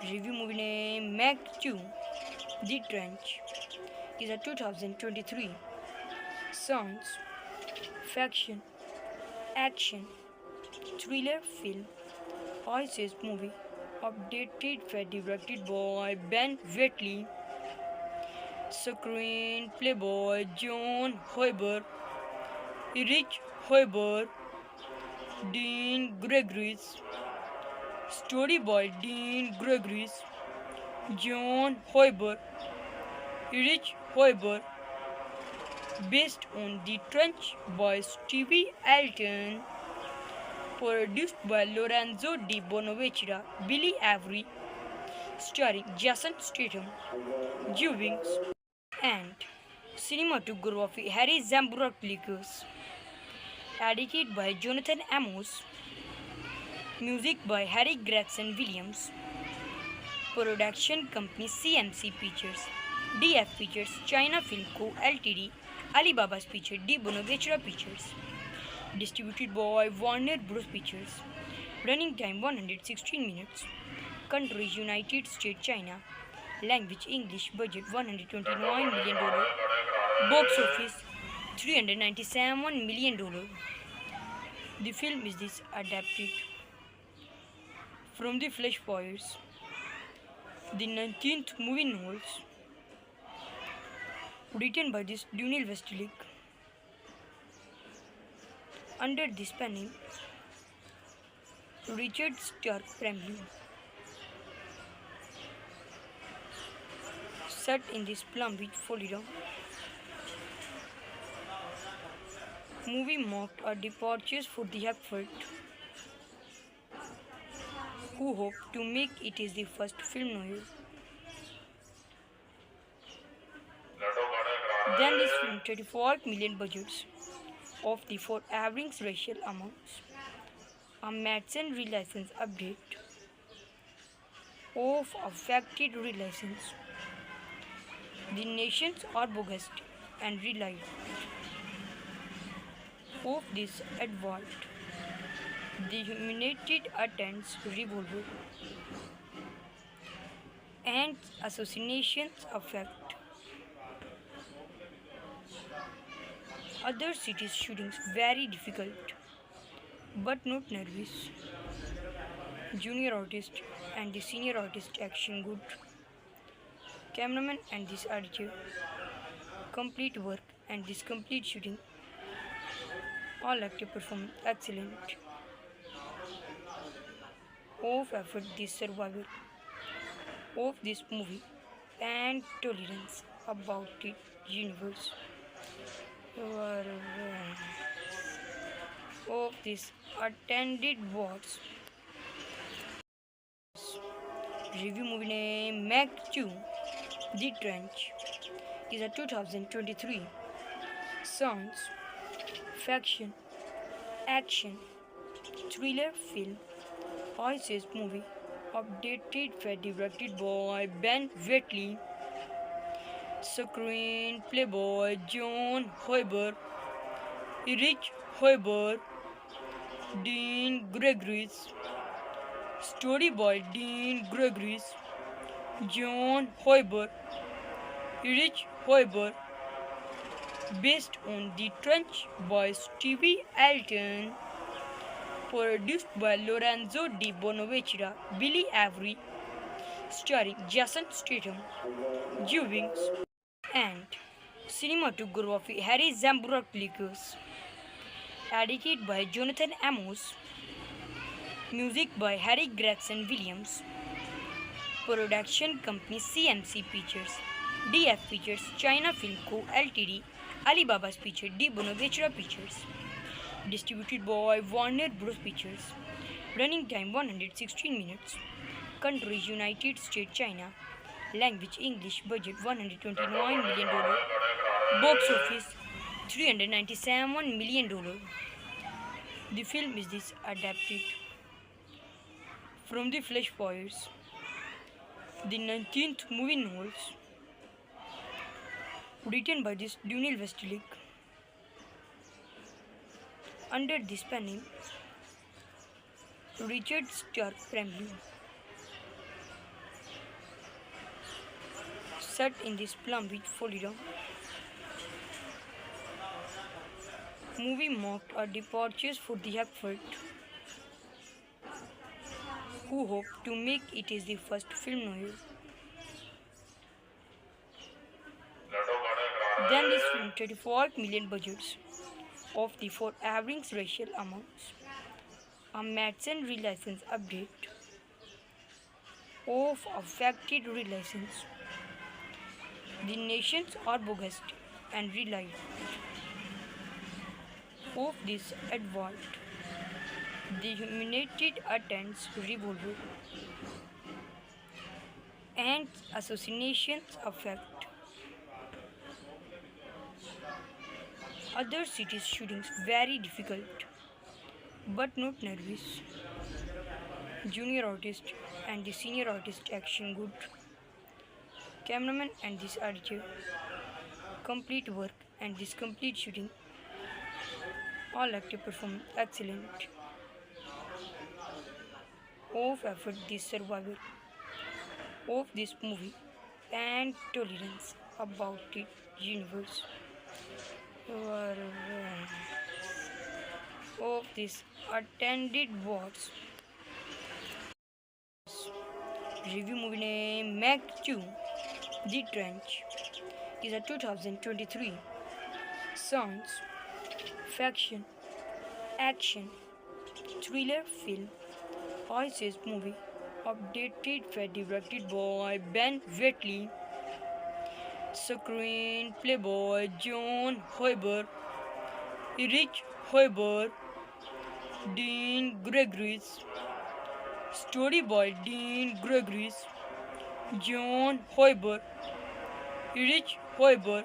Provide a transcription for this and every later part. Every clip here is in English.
Review movie name Meg 2 The Trench is a 2023 science fiction action thriller film. ISIS movie updated for directed by Ben Wheatley, screenplay by John Hoiber, Erich Hoiber, Dean Gregories, story by Dean Gregories, John Hoiber, Erich Hoiber, based on The Trench by Stevie Alton, produced by Lorenzo Di Bonaventura, Billy Avery, starring Jason Statham, Juvings, and cinematography Harry Zambrouklikos, edited by Jonathan Amos, music by Harry Gregson Williams, production company CMC Pictures, DF Pictures, China Film Co. Ltd, Alibaba's Pictures, Di Bonaventura Pictures, distributed by Warner Bros. Pictures, running time 116 minutes, countries United States, China, language English, budget $129 million, box office $397 million. The film is this adapted from the Flash Poets, the 19th movie novels, written by this Dunil Westlick, under this pen name Richard Stark Premley, set in this Palm Beach, Florida. Movie marked a departure for the effort, who hope to make it is the first film noir. Then this film 34 million budgets of the for average racial amounts. A Madsen relicense update of affected relicense. The nations are bogus and relied of this advert. The humiliated attends revolver and assassinations affect other cities shootings very difficult but not nervous. Junior artist and the senior artist action good. Cameraman and this editor complete work and this complete shooting. All actor performance excellent. Of effort this survival of this movie and tolerance about it universe of this attended words. Review movie name Meg 2 The Trench is a 2023 science fiction action thriller film. ISIS movie updated for directed by Ben Wheatley, screenplay by John Hoiber, Erich Hoiber, Dean Gregories, story by Dean Gregories, John Hoiber, Erich Hoiber, based on The Trench by Stevie Alton, produced by Lorenzo Di Bonaventura, Billy Avery, starring Jason Statham, Juvings, and cinematography Harry Zambrouklikos, edited by Jonathan Amos, music by Harry Gregson Williams, production company CMC Pictures, DF Pictures, China Film Co. Ltd, Alibaba's Pictures, Di Bonaventura Pictures, distributed by Warner Bros. Pictures, running time 116 minutes, countries United States, China, language English, budget $129 million, box office $397 million. The film is this adapted from the Flash Poets, the 19th movie novels, written by this Dunil Westlick, under this pen name Richard Stark Premley, set in this Palm Beach, Florida. Movie mocked our departures for the effort, who hope to make it is the first film noir. Then this film 34 million budgets of the four average racial amounts. A Madsen relicense update of affected relicense. The nations are bogus and relied of this advert. The humiliated attends revolver and assassinations affect other cities shootings very difficult but not nervous. Junior artist and the senior artist action good. Cameraman and this editor complete work and this complete shooting. All actor perform excellent. Of effort this survivor of this movie and tolerance about it universe. Of this attended words. Review movie name Meg 2 The Trench is a 2023 science fiction action thriller film ISIS movie updated and directed by Ben Wheatley, screenplay by John Hoiber, Erich Hoiber, Dean Gregories, story by Dean Gregories, John Hoiber, Erich Hoiber,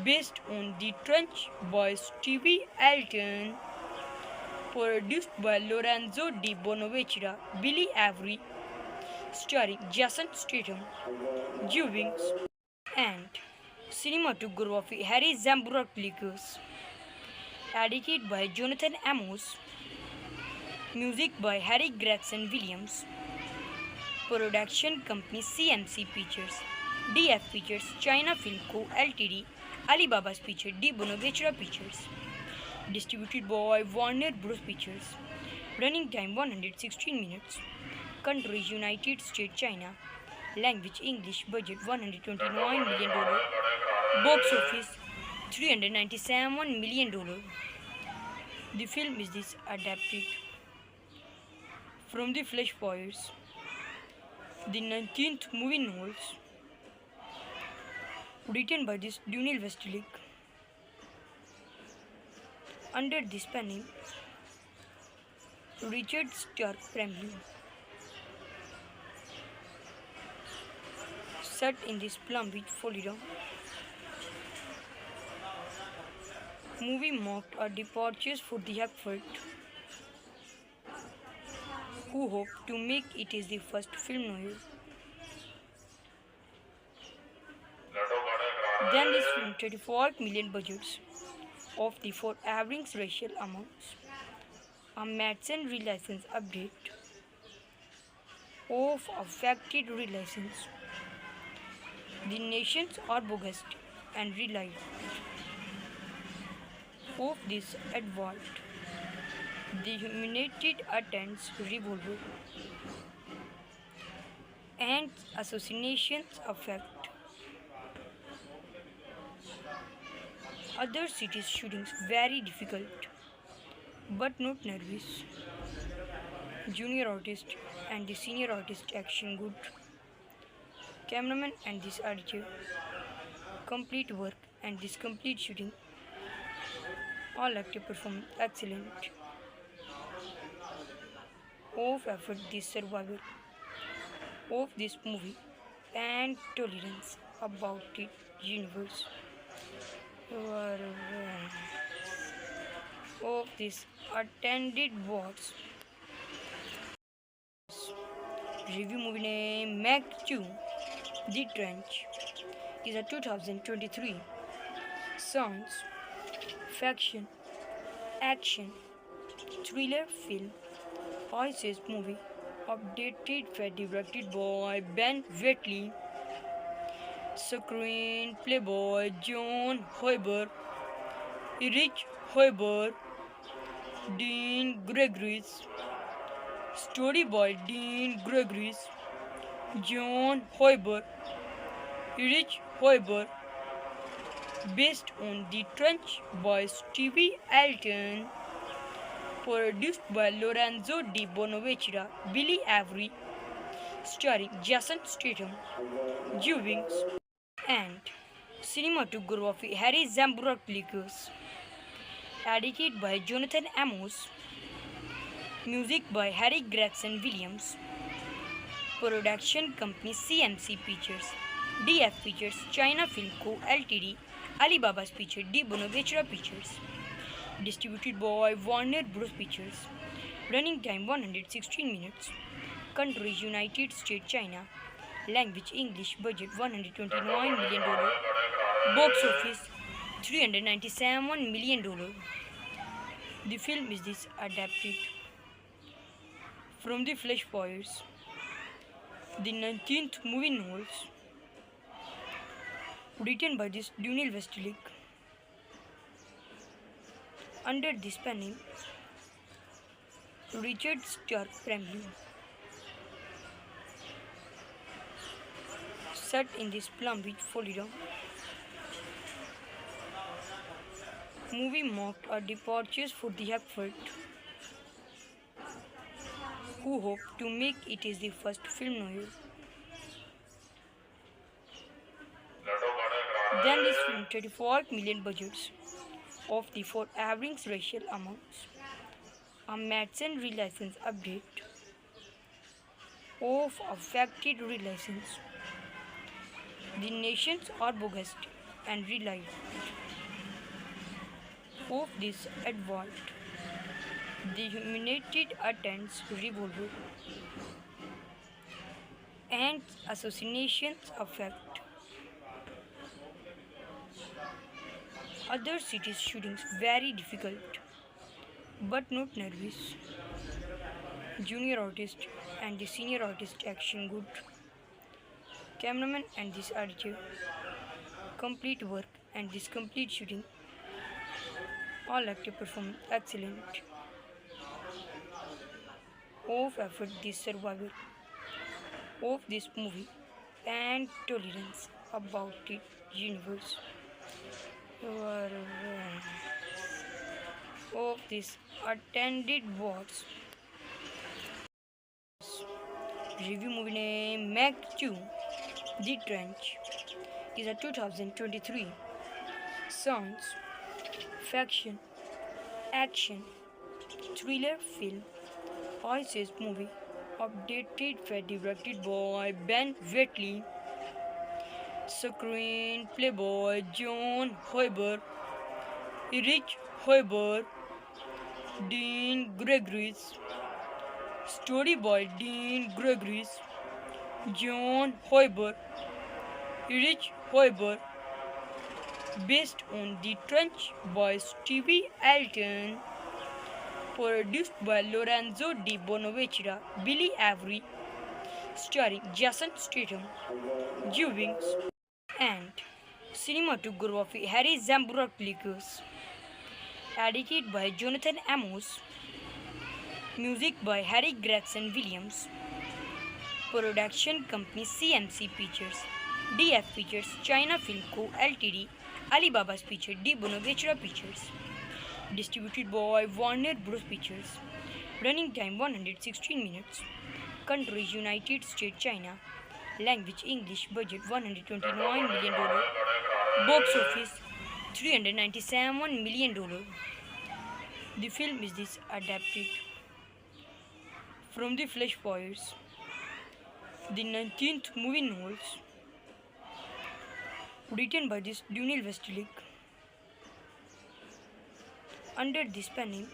based on The Trench by Stevie Alton, produced by Lorenzo Di Bonaventura, Billy Avery, starring Jason Statham, Juvings, and cinematography Harry Zambroukis, edited by Jonathan Amos, music by Harry Gregson Williams, production company CMC Pictures, DF Pictures, China Film Co. Ltd, Alibaba's Picture, Di Bonaventura Pictures, distributed by Warner Bros. Pictures, running time 116 minutes, country United States, China, language English, budget $129 million, box office $397 million. The film is this adapted from the Flash Fires, the 19th movie novels, written by this Daniel Westlake, under this pen name Richard Stark Fremley, set in this Palm Beach, Florida. Movie mocked our departures for the effort, who hope to make it is the first film noir. Then this film 34 million budgets of the four average racial amounts. A Madsen relicense update of affected relicense. The nations are bogus and relied of this advert. The humiliated attends revolver and assassinations affect other cities shootings very difficult but not nervous. Junior artist and the senior artist action good. Cameraman and this editor complete work and this complete shooting. All actor perform excellent. Of effort this survivor of this movie and tolerance about it universe. Of this attended words. Review movie name Meg 2 The Trench is a 2023 science fiction action thriller film ISIS movie updated and directed by Ben Wheatley, Screenplay by John Hoiber, Erich Hoiber, Dean Gregories. Story by Dean Gregories, John Hoiber, Erich Hoiber. Based on The Trench by Stevie Alton. Produced by Lorenzo Di Bonaventura, Billy Avery. Starring Jason Statham, Joe Wings, and cinematography Harry Zambrouklikos. Edited by Jonathan Amos. Music by Harry Gregson Williams. Production company CMC Pictures. DF Pictures, China Film Co. Ltd. Alibaba's Pictures, Di Bonaventura Pictures. Distributed by Warner Bros. Pictures. Running time 116 minutes. Country United States, China. Language English. Budget $129 million. Box office $397 million. The film is this adapted from The Flash Fires, the 19th movie novels, written by this Daniel Westlake. Under this pen name, Richard Stark Family. Set in this Palm Beach, Florida. Movie marked a departure for the effort, who hope to make it is the first film noir. Then this film 34 million budgets of the for average racial amounts. A Madsen relicense update of affected relicense. The nations are bogus and relied of this advert. The humiliated attends revolver and assassinations affect other cities shootings very difficult but not nervous. Junior artist and the senior artist action good. Cameraman and this editor complete work and this complete shooting. All actors perform excellent. Of effort this survival of this movie and tolerance about it universe of this attended wars. Review movie name Meg 2 The Trench is a 2023 sounds faction action thriller film ISIS movie updated and directed by Ben Wheatley. Screenplay by John Hoiber, Erich Hoiber, Dean Gregories. Story by Dean Gregories, John Hoiber, Erich Hoiber. Based on The Trench by Stevie Alton. Produced by Lorenzo Di Bonaventura, Billy Avery. Starring Jason Statham, Joe Wings, and cinematography Harry Zambrouklikos. Edited by Jonathan Amos. Music by Harry Gregson Williams. Production company CMC Pictures. DF Pictures, China Film Co. Ltd. Alibaba's Pictures, Di Bonaventura Pictures. Distributed by Warner Bros. Pictures. Running time 116 minutes. Country United States, China. Language English. Budget $129 million. Box office $397 million. The film is this adapted from The Flash Fires, the 19th movie novels, written by this Daniel Westlake. Under this pen name,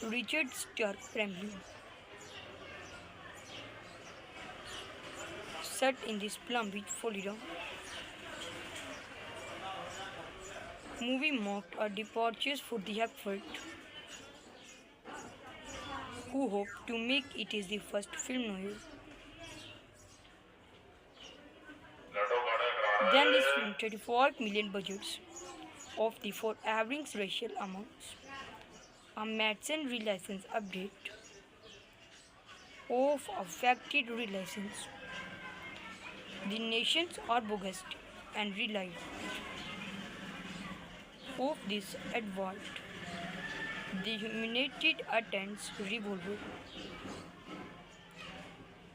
Richard Stark Family. Set in this Palm Beach, Florida. Movie marked a departure for the effort, who hope to make it is the first film noir. Then this film 34 million budgets of the for averaging racial amounts. A Madsen relicense update of affected relicense. The nations are bogus and relied of this advert. The humiliated attends revolver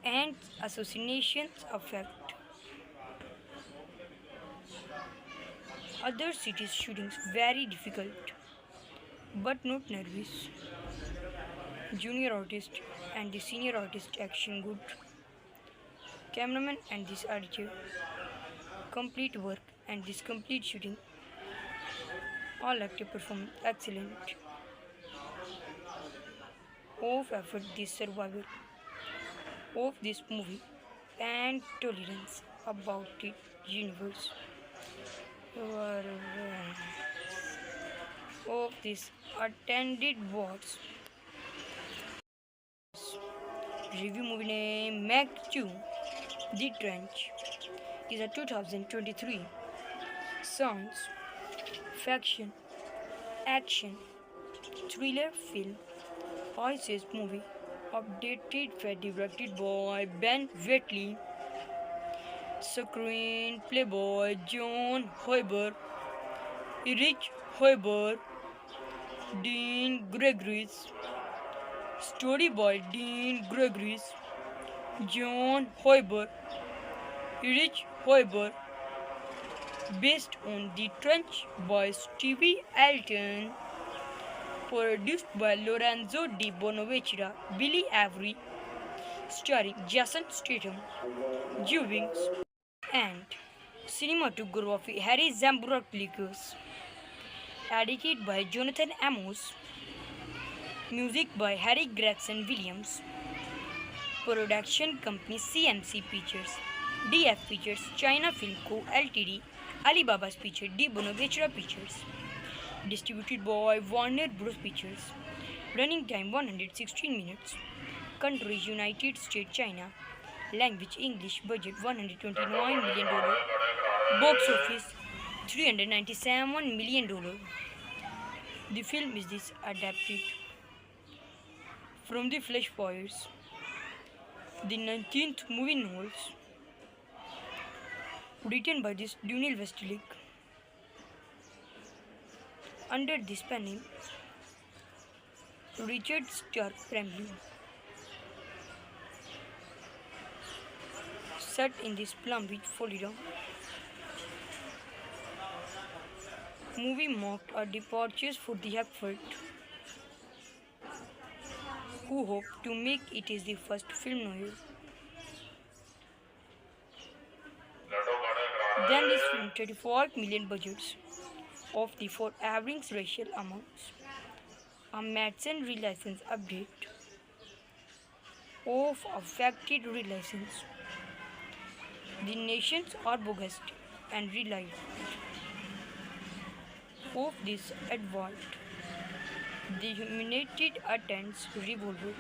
and assassinations affect other cities shootings very difficult but not nervous. Junior artist and the senior artist action good. Cameraman and this editor complete work and this complete shooting. All actor performance excellent. Of effort this survival of this movie and tolerance about it universe. Of this attended wars. Review movie name Meg 2 The Trench is a 2023 sounds faction action thriller film ISIS movie updated for directed by Ben Wheatley screenplay by John Hoiber Erich Hoiber Dean Gregoris story by Dean Gregoris John Hoiber Erich Hoiber based on The Trench by Stevie Alton produced by Lorenzo Di Bonaventura, Billy Avery, starring Jason Statham, Joe Wings, and cinematography Harry Zambroklikos, edited by Jonathan Amos, music by Harry Gregson Williams, production company CMC Pictures, DF Pictures, China Film Co. Ltd, Alibaba's Pictures, Di Bonaventura Pictures. Distributed by Warner Bros. Pictures. Running time 116 minutes. Country United States, China. Language English. Budget $129 million. Box office $397 million. The film is this adapted from the Flash Fires, the 19th movie novels written by this Daniel Westlake. Under this pen name, Richard Stark family. Set in this Palm Beach, Florida. Movie marked a departure for the effort, who hope to make it is the first film noir. Then this film 34 million budgets of the for averaging racial amounts. A Madsen relicense update of affected relicense. The nations are bogus and relied of this advert. The humiliated attends revolver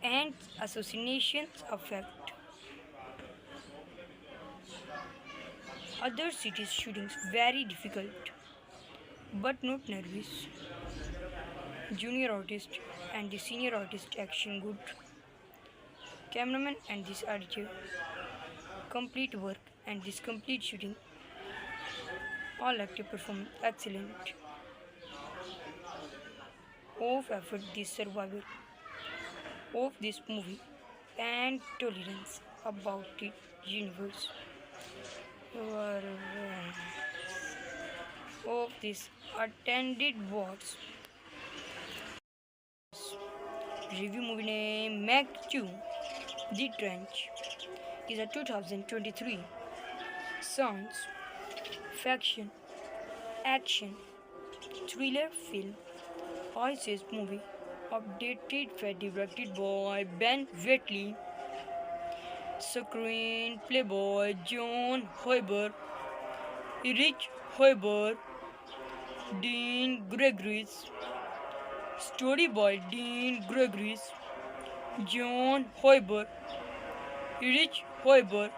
and assassinations affect other cities shootings very difficult but not nervous. Junior artist and the senior artist action good. Cameraman and this editor complete work and this complete shooting. All actor performance excellent. Of effort this survival of this movie and tolerance about it universe. Of this attended wars. Review movie name Meg 2 The Trench is a 2023 sounds faction action thriller film ISIS movie updated for directed by Ben Wheatley screenplay by John Hoiber Erich Hoiber Dean Gregoris story by Dean Gregoris John Hoiber Erich Hoiber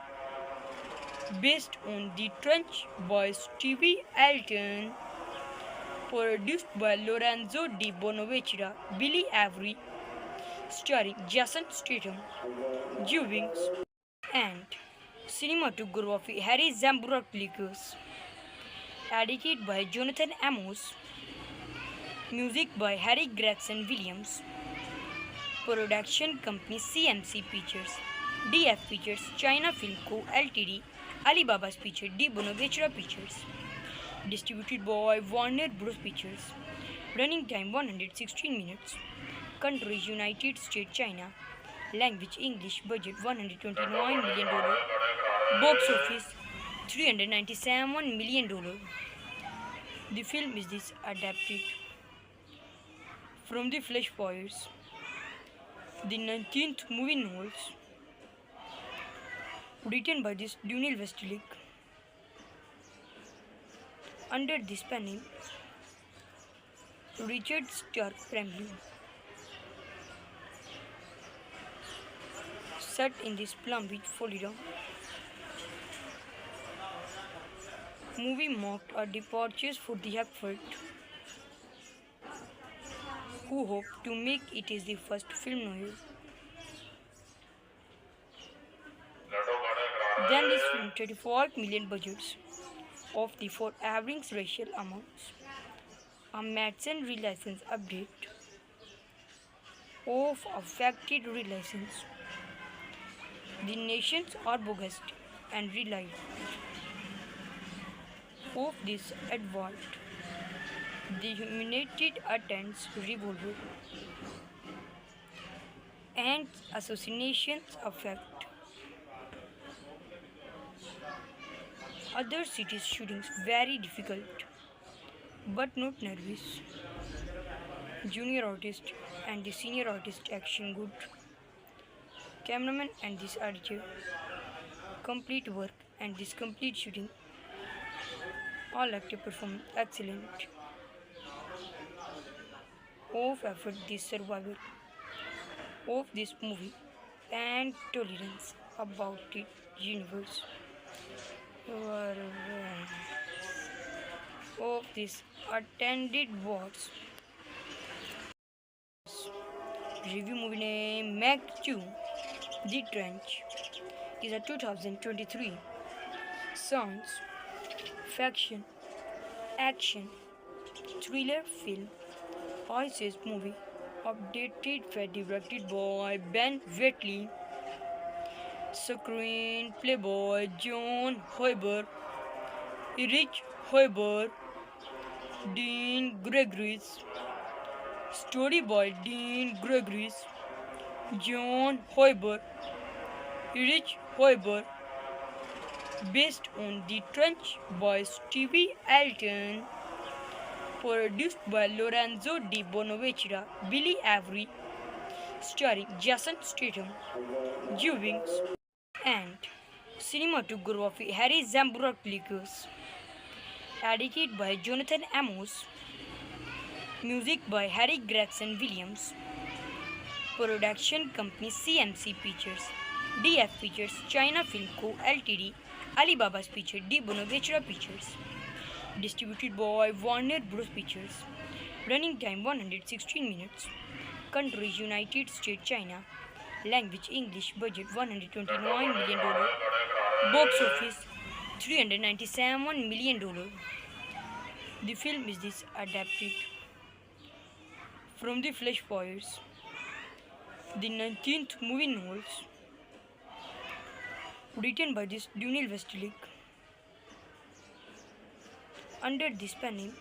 based on The Trench by Stevie Elton, produced by Lorenzo Di Bonaventura, Billy Avery, starring Jason Statham, Joe Wings, and cinematography Harry Zambrouklikos, edited by Jonathan Amos, music by Harry Gregson Williams, production company CMC Pictures, DF Pictures, China Film Co. Ltd, Alibaba's Pictures, Di Bonaventura Pictures, distributed by Warner Bros. Pictures, running time 116 minutes, countries United States, China, language English, budget $129 million, box office $397 million. The film is this adapted from the Flash Poets, the 19th movie novels, written by this Daniel Westlake, under this pen name Richard Stark Family, set in this Palm Beach, Florida. Movie marked a departure for the effort, who hope to make it is the first film noir. Then this film 34 million budgets of the for average racial amounts. A Madsen relicense update of affected relicense. The nations are bogus and relied of this advert. The humiliated attempts revolver and assassinations affect other cities shootings very difficult but not nervous. Junior artist and the senior artist action good. Cameraman and this editor complete work and this complete shooting. All actor perform excellent. Of effort this survival of this movie and tolerance about it universe of this attended words. Review movie name Meg 2 The Trench is a 2023 science fiction action thriller film ISIS movie updated and directed by Ben Wheatley, screenplay by John Hoiber, Erich Hoiber, Dean Gregories, story by Dean Gregories, John Hoiber, Erich Hoiber, based on The Trench by Stevie Elton, produced by Lorenzo Di Bonaventura, Billy Avery, starring Jason Statham, Joe Wings, and cinematography Harry Zambrouklikos, edited by Jonathan Amos, music by Harry Gregson Williams, production company CMC Pictures, DF Pictures, China Film Co. Ltd, Alibaba's Pictures, Di Bonaventura Pictures, distributed by Warner Bros. Pictures, running time 116 minutes, countries United States, China, language English, budget $129 million, box office $397 million. The film is this adapted from the Flash Poets, the 19th movie novels, written by this Daniel Westlake, under this pen name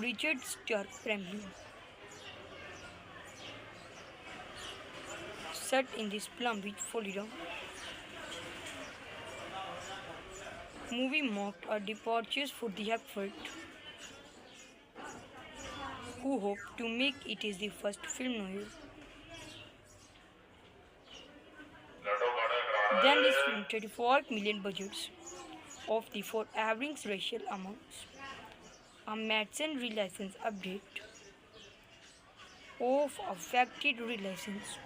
Richard Stark Family, set in this Palm Beach, Florida. Movie marked a departure for the effort, who hope to make it is the first film noir. Then this film 34 million budgets of the for average racial amounts. A Madsen relicense update of affected relicense.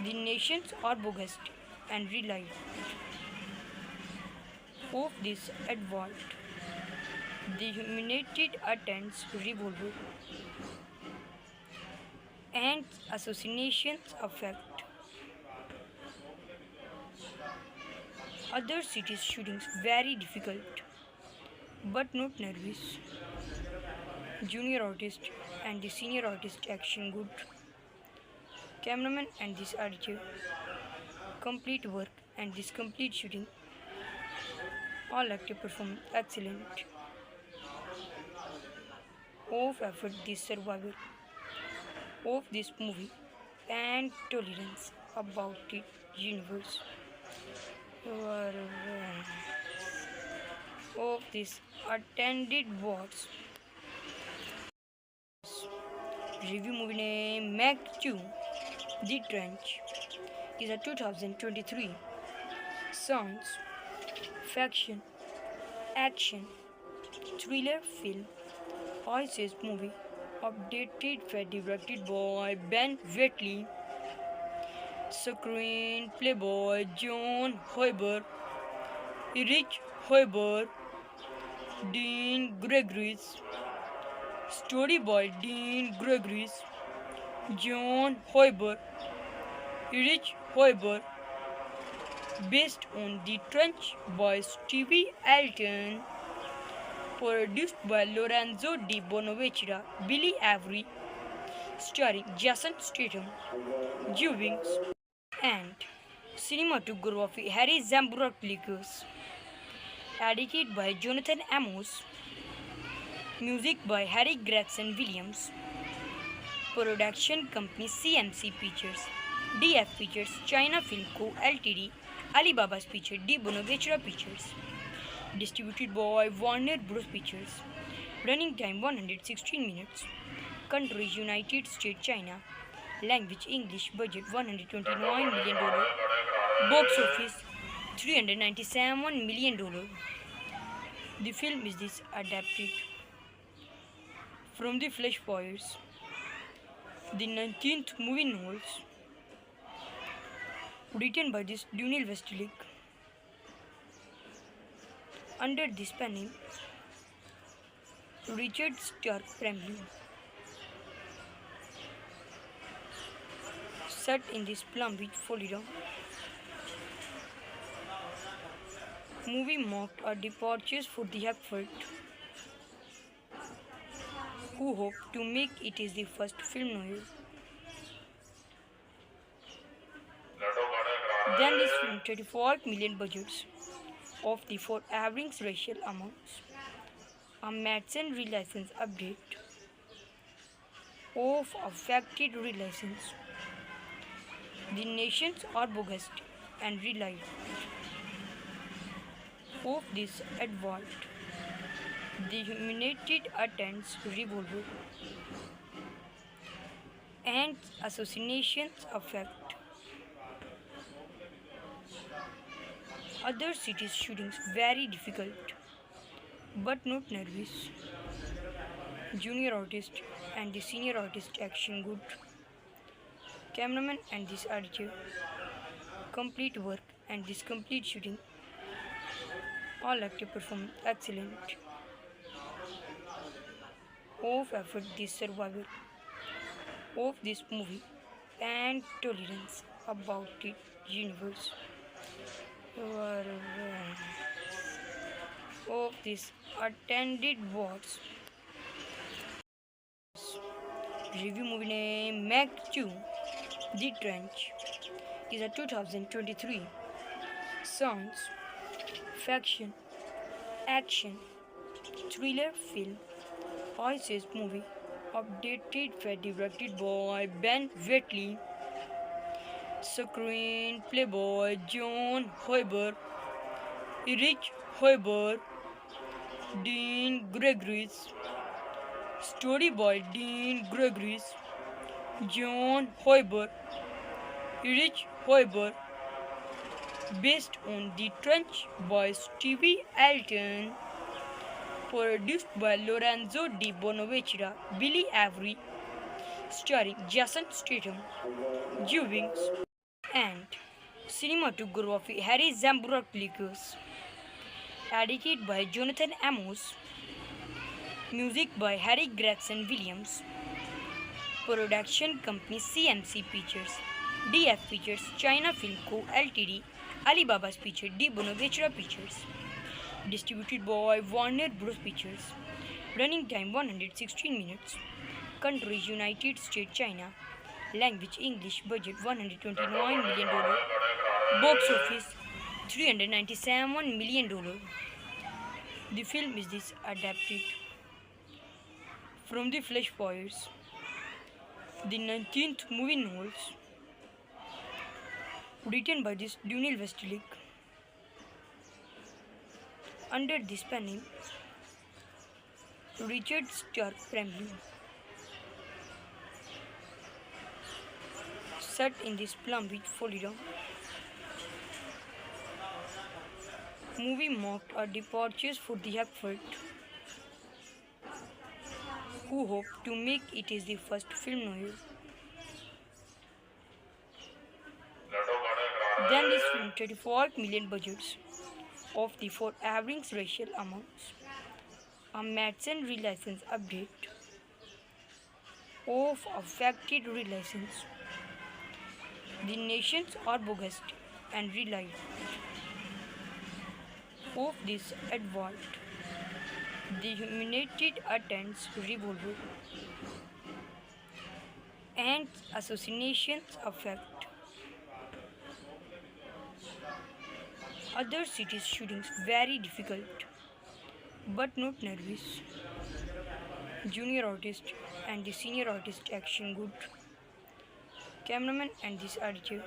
The nations are bogus and relive of this advert. The humiliated attempts revolver and assassinations affect other cities shootings very difficult but not nervous. Junior artist and the senior artist action good. Cameraman and this editor complete work and this complete shooting. All actor performance excellent. Of effort this survivor of this movie and tolerance about it universe. Of this attended wars. Review movie name Meg 2 The Trench is a 2023 science fiction action thriller film ISIS movie updated and directed by Ben Wheatley, screenplay by John Hoiber, Erich Hoiber, Dean Gregories, story by Dean Gregories, John Hoiber, Erich Hoiber, based on The Trench by Stevie Alton, produced by Lorenzo Di Bonaventura, Billy Avery, starring Jason Statham, Juvings, and cinematography Harry Zambroukis, edited by Jonathan Amos, music by Harry Gregson Williams, production company CMC Pictures, DF Pictures, China Film Co. Ltd, Alibaba's Pictures, Di Bonaventura Pictures, distributed by Warner Bros. Pictures, running time 116 minutes, country United States, China, language English, budget $129 million, box office $397 million. The film is this adapted from the Flash Fires, the 19th movie novels, written by this Daniel Westlake. Under this pen name, Richard Stark Fremley. Set in this Palm Beach, Florida. Movie marked a departure for the effort, who hope to make it is the first film noir. Then this film 35 million budgets of the for average racial amounts. A Madsen relicense update of affected relicense. The nations are bogus and relied of this advert. The humiliated attempts revolver and assassinations affect other cities shootings very difficult but not nervous. Junior artist and the senior artist action good. Cameraman and this editor complete work and this complete shooting. All actor performance excellent. Of effort this survivor of this movie and tolerance about it universe. Of this attended wars. Review movie name Meg 2 The Trench is a 2023 science fiction action thriller film ISIS movie updated and directed by Ben Wheatley, screenplay by John Hoiber, Erich Hoiber, Dean Gregories, story by Dean Gregories, John Hoiber, Erich Hoiber, based on The Trench by Stevie Alton, produced by Lorenzo Di Bonaventura, Billy Avery, starring Jason Statham, Juvings, and Cinematography Harry Zambrouklikos. Edited by Jonathan Amos. Music by Harry Gregson Williams. Production company CMC Pictures. DF Pictures China Film Co. Ltd. Alibaba's Picture D. Bonavechra Pictures. Distributed by Warner Bros. Pictures. Running time 116 minutes. Country United States China. Language English. Budget $129 million. Box office $397 million. The film is this adapted from the Flash Fires, the 19th movie novels, written by this Daniel Westlake. Under this pen name, Richard Stark Family. Set in this Palm Beach, Florida. Movie marked a departure for the effort, who hope to make it is the first film noir. Then this film 34 million budgets of the for average racial amounts. A Madsen relicense update of affected relicense. The nations are bogus and relied of this advert. The humiliated attends revolver and assassinations affect other cities shootings very difficult but not nervous. Junior artist and the senior artist action good. Cameraman and this editor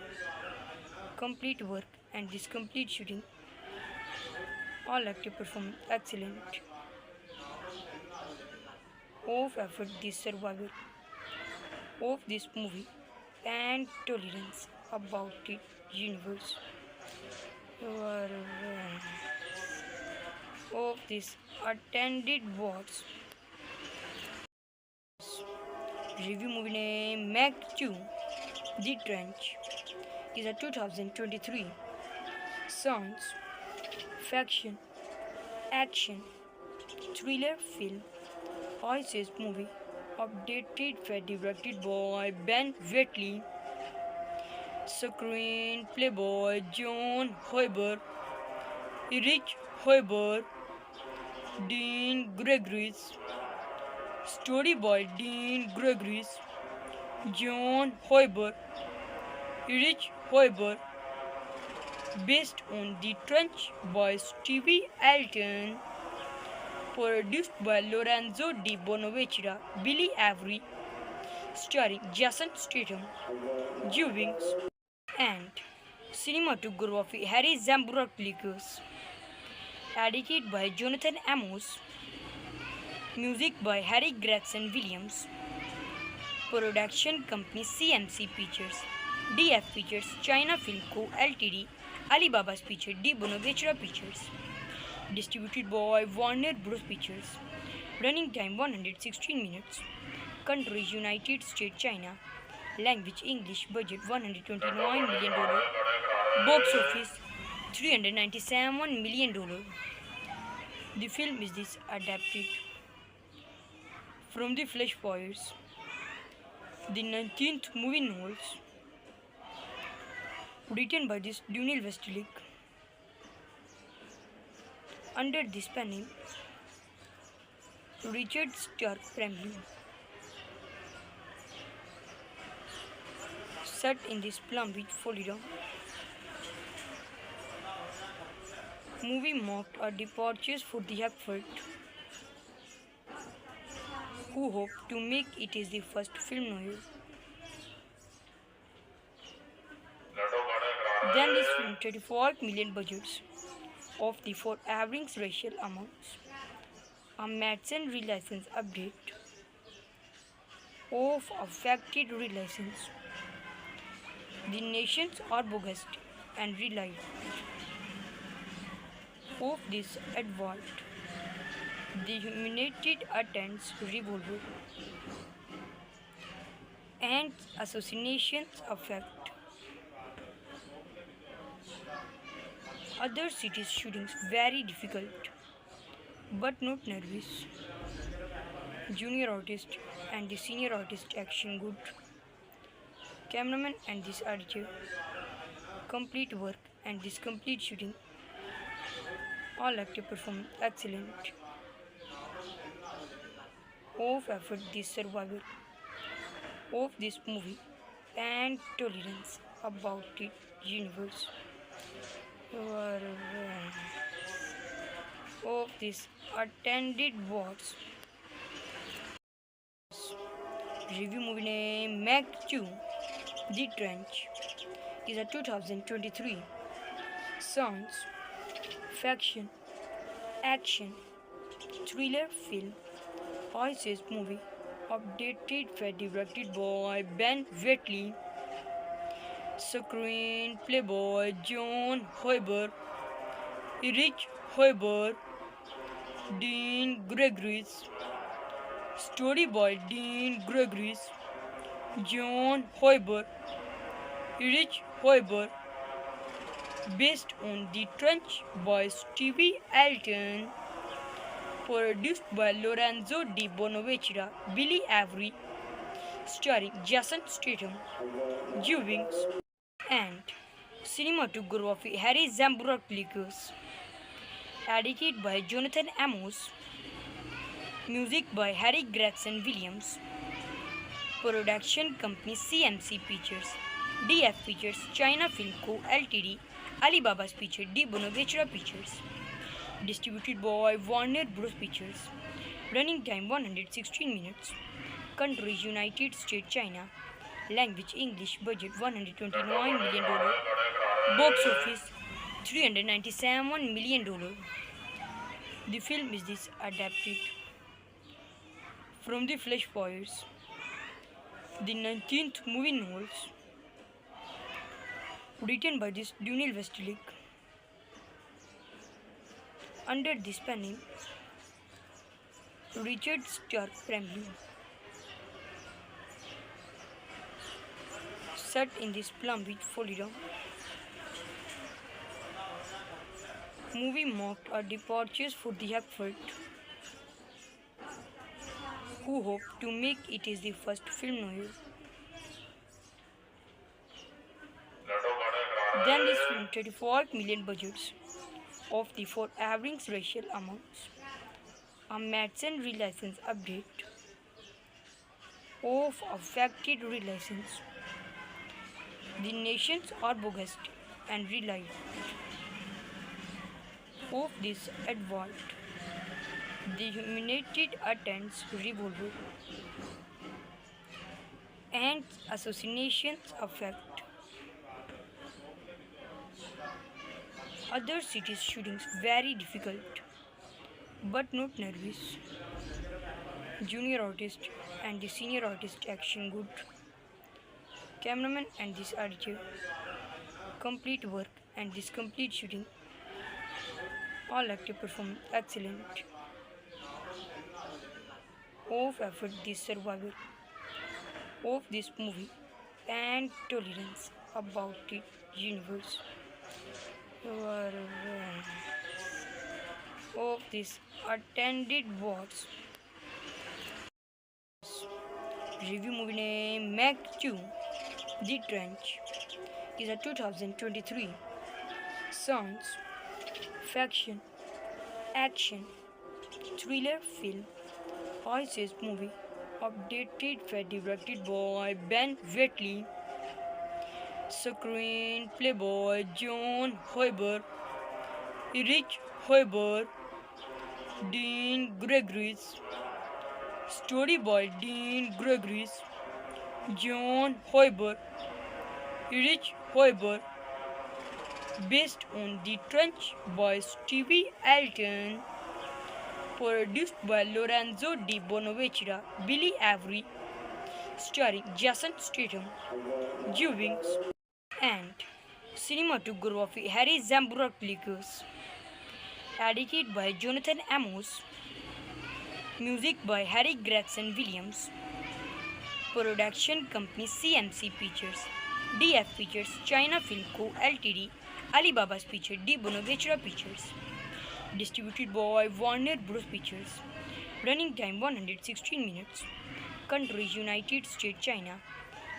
complete work and this complete shooting. All actor performance excellent. Of effort this survival of this movie and tolerance about it universe of this attended wars. Review movie name Meg 2 The Trench is a 2023 science fiction action thriller film. ISIS movie updated and directed by Ben Wheatley. Screenplay by John Hoiber, Erich Hoiber, Dean Gregoris. Story by Dean Gregoris, John Hoiber, Erich Hoiber. Based on The Trench by Stevie Alton. Produced by Lorenzo Di Bonavecchia, Billy Avery, starring Jason Statham, Joe Wings, and cinematography Harry Zambrouklikos. Edited by Jonathan Amos. Music by Harry Gregson Williams. Production company CMC Pictures, DF Pictures China Film Co. Ltd. Alibaba's Picture D. Bonavechra Pictures. Distributed by Warner Bros. Pictures. Running time 116 minutes. Country United States China. Language English. Budget $129 million. Box office $397 million. The film is this adapted from the Flash Fires, the 19th movie novels, written by this Daniel Westlake. Under this pen name, Richard Stark Family. Set in this Palm Beach, Florida. Movie marked a departure for the effort, who hope to make it is the first film noir. Then this film 34 million budgets of the for average racial amounts. A Madsen relicense update of affected relicense. The nations are bogus and relied of this advert. The humiliated attends revolver and assassinations affect Other cities shootings very difficult, but not nervous. Junior artist and the senior artist action good. Cameraman and this editor complete work and this complete shooting. All actor performance excellent. Of effort this survival of this movie and tolerance about it universe. Of this attended wars. Review movie name Meg 2 The Trench is a 2023 science fiction action thriller film ISIS movie updated and directed by Ben Wheatley, screenplay by John Hoiber, Erich Hoiber, Dean Gregories, story by Dean Gregories, John Hoiber, Erich Hoiber, based on The Trench by Stevie Alton, produced by Lorenzo Di Bonaventura, Billy Avery, starring Jason Statham, Juvings, and cinematography Harry Zambrouklikos, edited by Jonathan Amos, music by Harry Gregson Williams, production company CMC Pictures, DF Pictures, China Film Co. Ltd, Alibaba's Pictures, Di Bonaventura Pictures, distributed by Warner Bros. Pictures, running time 116 minutes, country United States, China, language English, budget $129 million, box office $397 million. The film is this adapted from the Flash Fires, the 19th movie novels, written by this Daniel Westlake, under this pen name Richard Stark Family, set in this Palm Beach, Florida. Movie marked a departure for the effort, who hope to make it is the first film noir. Then this film 34 million budgets of the for average racial amounts. A Madsen relicense update of affected relicense. The nations are bogus and relied of this advert. The humiliated attends revolver and assassinations affect. Other cities shootings very difficult, but not nervous. Junior artist and the senior artist action good. Cameraman and this editor complete work and this complete shooting. All actor performance excellent. Of effort this survival of this movie and tolerance about it universe. Of this attended wars. Review movie name Meg 2 The Trench is a 2023 science fiction action thriller film ISIS movie updated and directed by Ben Wheatley, screenplay by John Hoiber, Erich Hoiber, Dean Gregories, story by Dean Gregories, John Hoiber, Erich Hoiber, based on The Trench by Stevie Alton, produced by Lorenzo Di Bonaventura, Billy Avery, starring Jason Statham, Juvings, and cinematography Harry Zambrouklikos, edited by Jonathan Amos, music by Harry Gregson Williams, production company CMC Pictures, DF Pictures, China Film Co. Ltd, Alibaba's Picture, D. Bonavechra Pictures. Distributed by Warner Bros. Pictures. Running time 116 minutes. Country United States, China.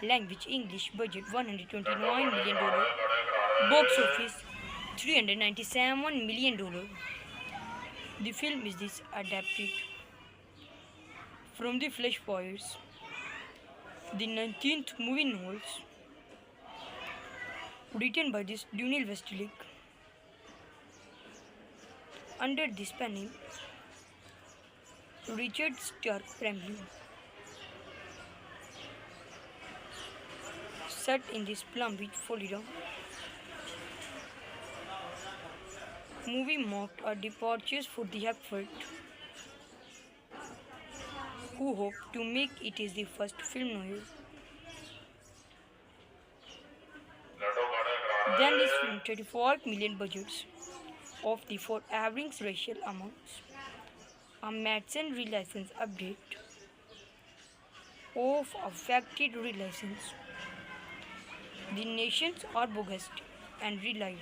Language English. Budget $129 million. Box office $397 million. The film is this adapted from the Flash Poets, the 19th movie novels, written by this Daniel Westlake. Under this pen name, Richard Stark Family. Set in this Palm Beach, Florida. Movie marked a departure for the effort, who hope to make it is the first film noir. Then this film 34 million budgets of the for averaging racial amounts. A Madsen relicense update of affected relicense. The nations are bogus and relied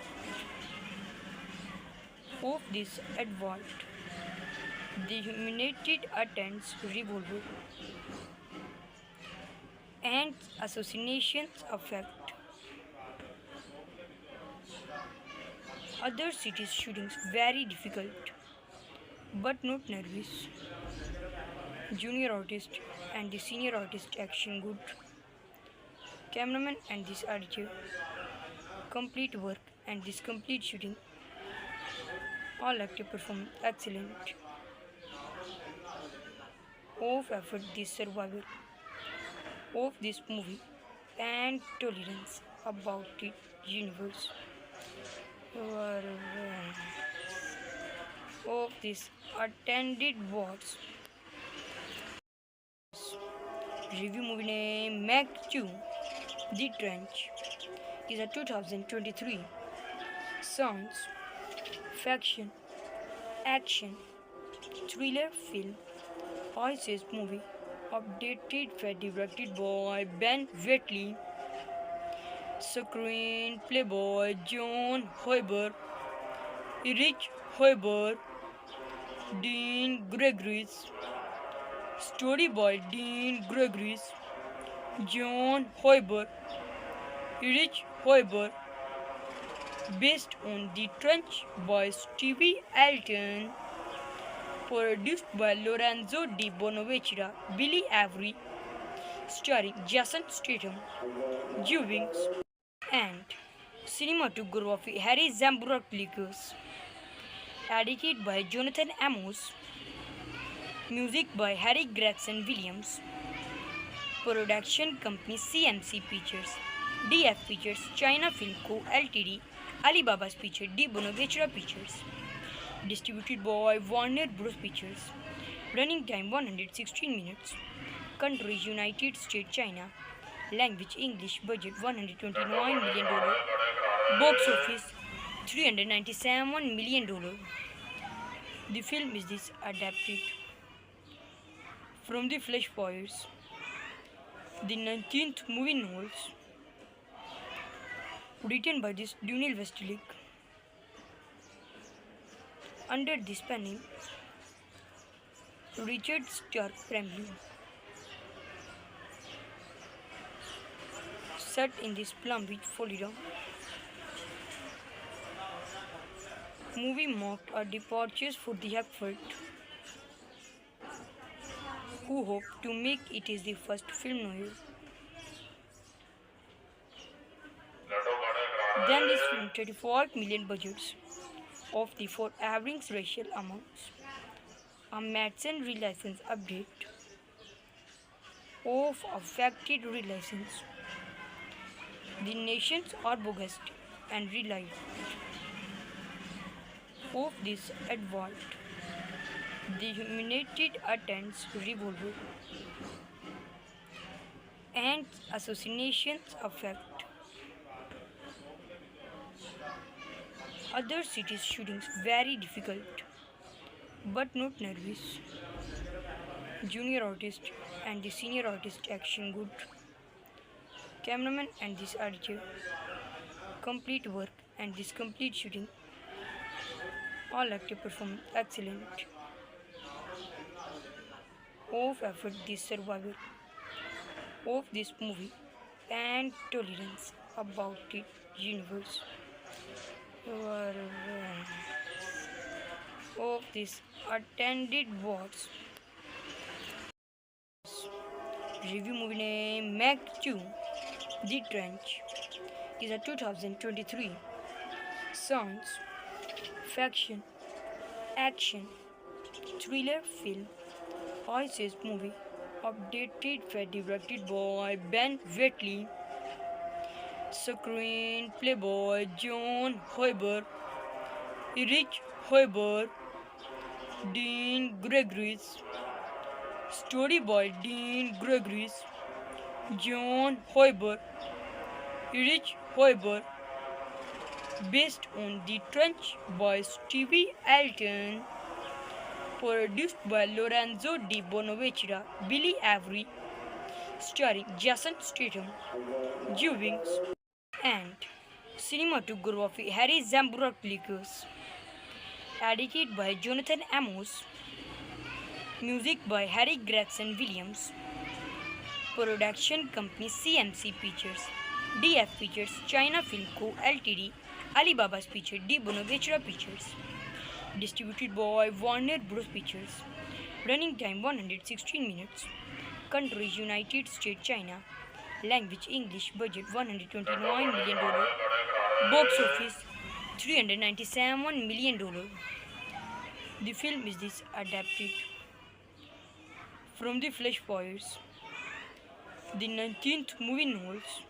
of this advert. The humiliated attempts revolver and assassinations affect other cities shootings very difficult but not nervous. Junior artist and the senior artist action good. Cameraman and this editor complete work and this complete shooting. All active performance excellent. Of effort this survival of this movie and tolerance about it universe of this attended wars. Review movie name Meg 2 The Trench is a 2023 sounds faction action thriller film ISIS movie updated and directed by Ben Wheatley, screenplay by John Hoiber, Erich Hoiber, Dean Gregories, story by Dean Gregories, John Hoiber, Erich Hoiber, based on The Trench by Stevie Alton, produced by Lorenzo Di Bonavecchia, Billy Avery, starring Jason Statham, Joe Wings, and cinematography Harry Zambroukis, edited by Jonathan Amos, music by Harry Gregson Williams, production company CMC Pictures, DF Pictures, China Film Co. Ltd, Alibaba's Picture, D. Bonavecchia Pictures. Distributed by Warner Bros. Pictures. Running time 116 minutes. Country United States, China. Language English. Budget $129 million. Box office $397 million. The film is this adapted from the Flash Poets, the 19th movie novels, written by this Daniel Westlake. Under this pen name, Richard Stark Family. Set in this Palm Beach, Florida. Movie marked a departure for the effort, who hope to make it is the first film noir. Then this film 34 million budgets of the for averaging racial amounts. A Madsen relicense update of affected relicense. The nations are bogus and relied of this advert. The humiliated attempts revolver and assassinations affect other cities shootings very difficult but not nervous. Junior artist and the senior artist action good. Cameraman and this editor complete work and this complete shooting. All active performance excellent. Of effort this survival of this movie and tolerance about it universe. Of this attended wars. Review movie name Meg 2 The Trench is a 2023 science fiction action thriller film ISIS movie updated and directed by Ben Wheatley, screenplay by John Hoiber, Erich Hoiber, Dean Gregories, story by Dean Gregories, John Hoiber, Erich Hoiber, based on The Trench by Stevie Alton, produced by Lorenzo Di Bonaventura, Billy Avery, starring Jason Statham, Juvings, and cinematography Harry Zambroukis, edited by Jonathan Amos, music by Harry Gregson Williams, production company CMC Pictures, DF Pictures, China Film Co. Ltd, Alibaba's Pictures, Di Bonaventura Pictures, distributed by Warner Bros. Pictures, running time 116 minutes, country United States, China, language English, budget $129 million, box office $397 million. The film is this adapted from the Flash Fires, the 19th movie novels,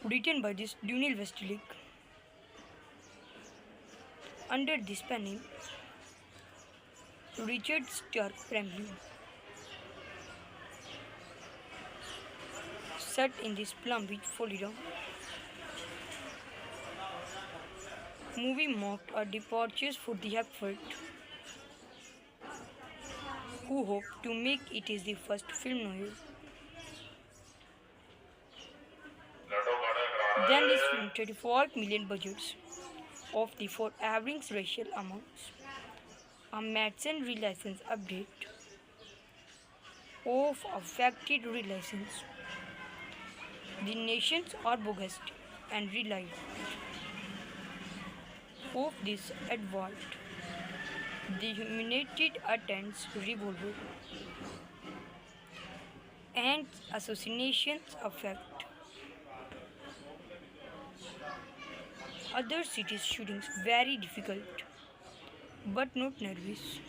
written by this Daniel Westlake, under this pen name Richard Stark Family, set in this Palm Beach, Florida. Movie marked a departure for the effort who hope to make it is the first film noir. Then this film 35 million budgets of the for average racial amounts. A Madsen relicense update of affected relicense. The nations are bogus and relied of this advert. The humiliated attends revolver and assassinations affect other cities shootings very difficult but not nervous.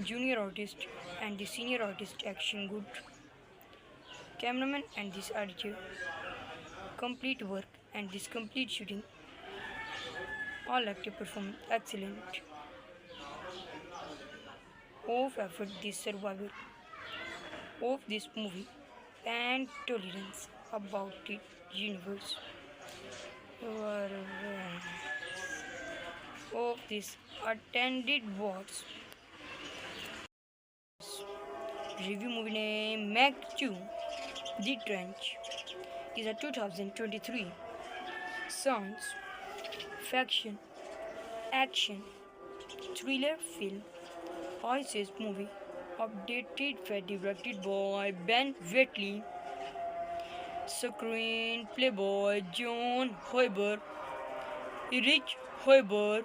Junior artist and the senior artist action good. Cameraman and this editor complete work and this complete shooting. All active performance excellent. Of effort this survival of this movie and tolerance about it universe. Of this attended wars. Review movie name Meg 2 The Trench is a 2023 science fiction action thriller film ISIS movie updated and directed by Ben Wheatley, screenplay by John Hoiber, Erich Hoiber,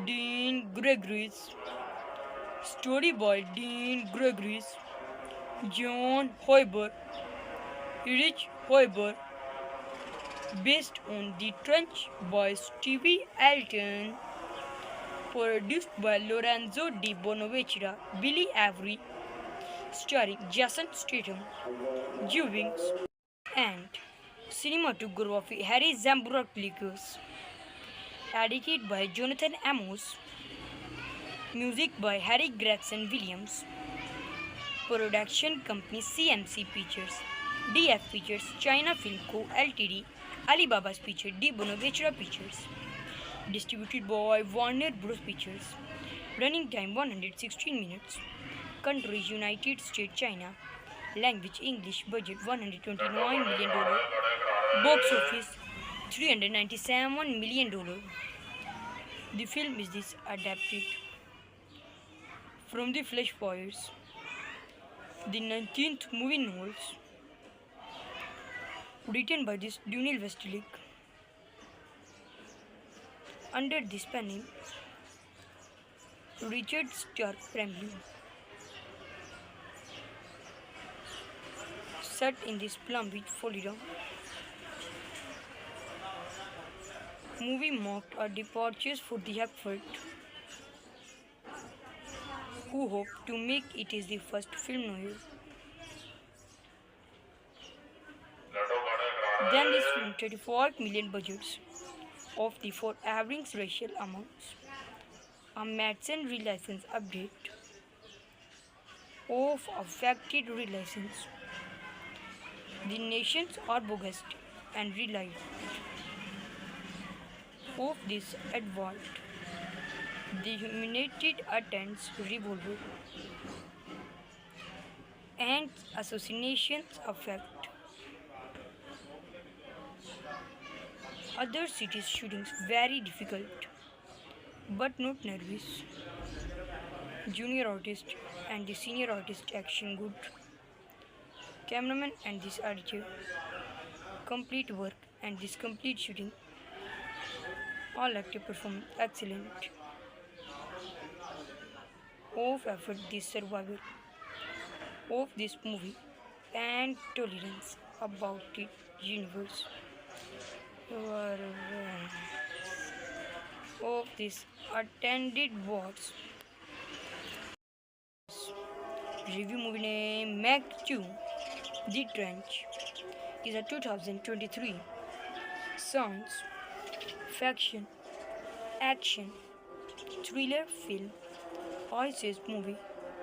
Dean Gregories, story by Dean Gregories, John Hoiber, Erich Hoiber, based on The Trench by Stevie Alton, produced by Lorenzo Di Bonaventura, Billy Avery, starring Jason Statham, Juvings, and cinematography Harry Zambroukis, edited by Jonathan Amos, music by Harry Gregson Williams, production company CMC Pictures, DF Pictures, China Film Co. Ltd, Alibaba's Pictures, Di Bonaventura Pictures, distributed by Warner Bros. Pictures, running time 116 minutes, country United States, China, language English, budget $129 million, Box office $397 million. The film is this adapted from the Flash Fires, the 19th movie novels written by this Daniel Westlick under this pen name Richard Stark Family. Set in this Palm Beach, Florida. Movie marked a departure for the effort who hope to make it is the first film noir. Then this film 34 million budgets of the for average racial amounts. A Madsen relicense update of affected relicense. The nations are bogus and relied of this advert. The humiliated attempts revolver and assassinations affect other cities shootings very difficult but not nervous. Junior artist and the senior artist action good. Cameraman and this editor complete work and this complete shooting. All actor perform excellent. Of effort this survival of this movie and tolerance about it universe of this attended words. Review movie name Meg 2 The Trench is a 2023 science fiction action thriller film. ISIS movie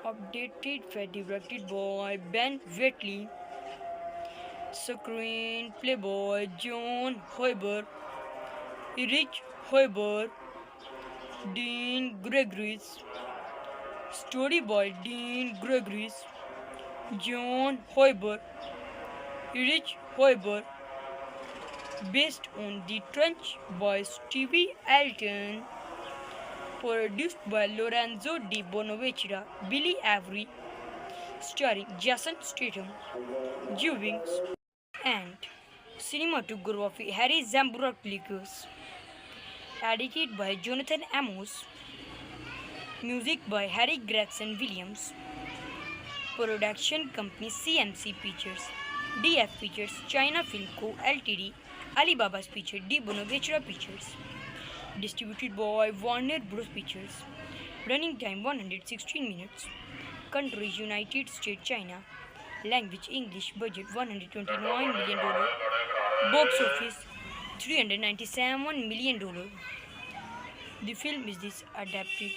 updated and directed by Ben Wheatley. Screenplay by John Hoiber, Erich Hoiber, Dean Gregories. Story by Dean Gregories, John Hoiber, Erich Hoiber. Based on The Trench by Stevie Alton. Produced by Lorenzo Di Bonaventura, Billy Avery, starring Jason Statham, Joe Wings, and cinematography Harry Zambroukis. Edited by Jonathan Amos. Music by Harry Gregson Williams. Production company CMC Pictures, DF Pictures, China Film Co. Ltd, Alibaba's Pictures, Di Bonaventura Pictures. Distributed by Warner Bros. Pictures. Running time 116 minutes. Country United States, China. Language English. Budget $129 million. Box office $397 million. The film is this adapted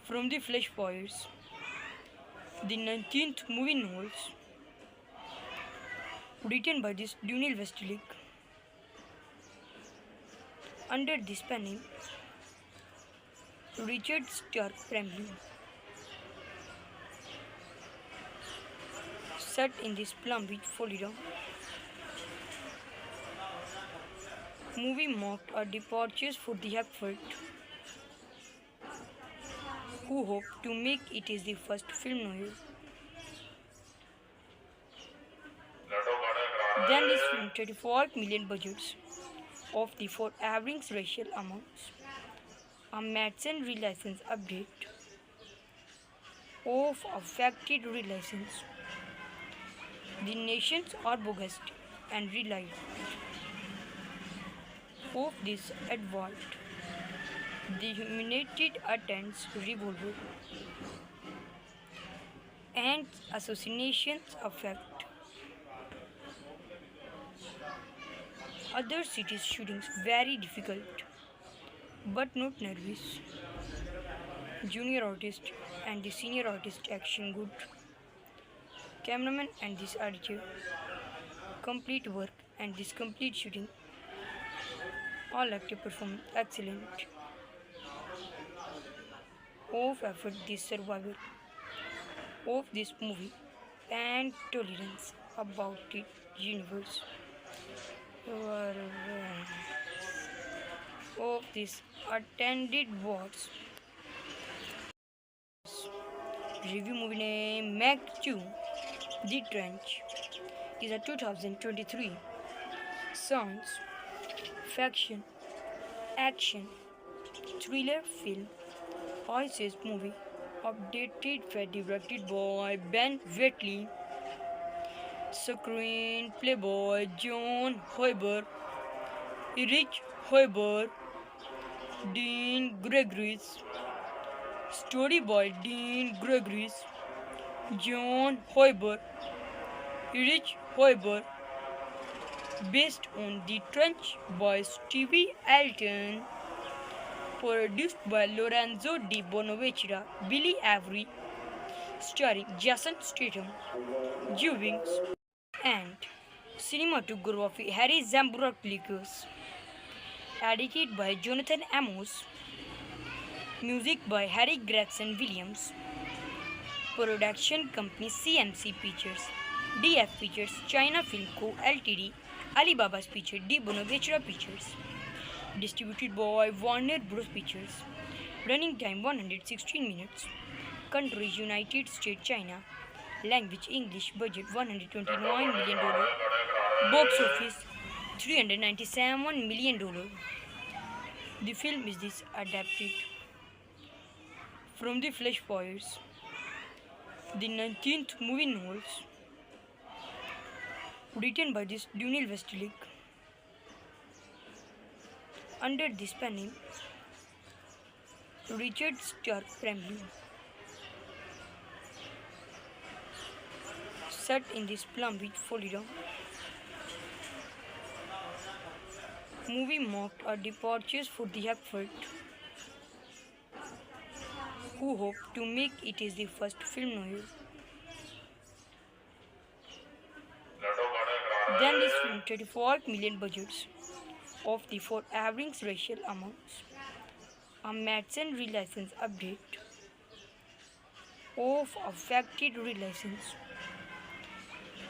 from the Flash Fires, the 19th movie novels written by this Daniel Westlick under this pen name Richard Stark Family. Set in this Palm Beach, Florida. Movie marked a departure for the effort who hope to make it is the first film noir. Then this film 34 million budgets of the for average racial amounts. A Madsen relicense update of affected relicense. The nations are bogus and relied of this advert. The humiliated attempts revolver and assassinations affect other cities shootings very difficult but not nervous. Junior artist and the senior artist action good. Cameraman and this editor complete work and this complete shooting. All actor perform excellent. Of effort this survival of this movie and tolerance about it universe. of this attended was review movie name Meg 2 The Trench is a 2023 science fiction action thriller film Isis movie updated and directed by Ben Wheatley screenplay by John Hoiber Erich Hoiber Dean Gregories story by Dean Gregories John Hoiber Erich Hoiber based on The Trench by Stevie Alton produced by Lorenzo Di Bonaventura, Billy Avery, starring Jason Statham, Joe Wings, and cinematography Harry Zambrouklikos, edited by Jonathan Amos, music by Harry Gregson Williams, production company CMC Pictures, DF Pictures, China Film Co. Ltd, Alibaba's Picture, Di Bonaventura Pictures. Distributed by Warner Bros. Pictures. Running time 116 minutes. Country United States, China. Language English. Budget $129 million. Box office $397 million. The film is this adapted from The Flash Fires, the 19th movie novels written by this Daniel Westlake. Under this pen name, Richard Stark Family. Set in this Palm Beach, Florida. Movie marked a departure for the effort, who hope to make it is the first film noir. Then this film 35 million budgets of the for average racial amounts. A Madsen relicense update of affected relicense.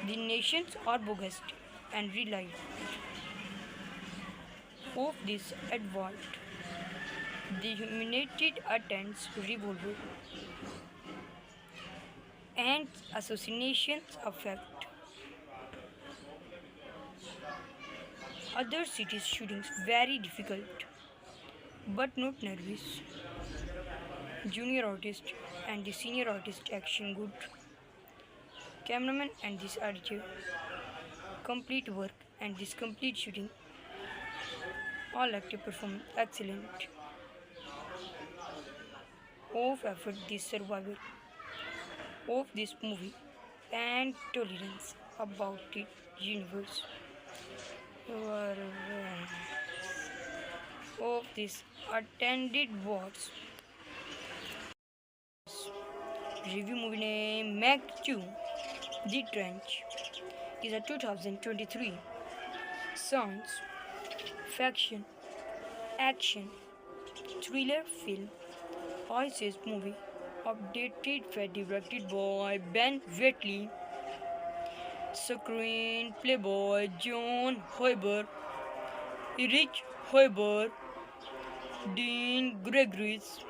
The nations are bogus and relied of this advert. The humiliated attempts revolver and assassinations affect other cities shootings very difficult but not nervous. Junior artist and the senior artist action good. Cameraman and this editor complete work and this complete shooting. All active performance excellent. Of effort this survival of this movie and tolerance about it universe. Of this attended was review movie name Meg 2 The Trench is a 2023 science fiction action thriller film Isis movie updated and directed by Ben Wheatley screenplay by John Hoiber Erich Hoiber Dean Gregories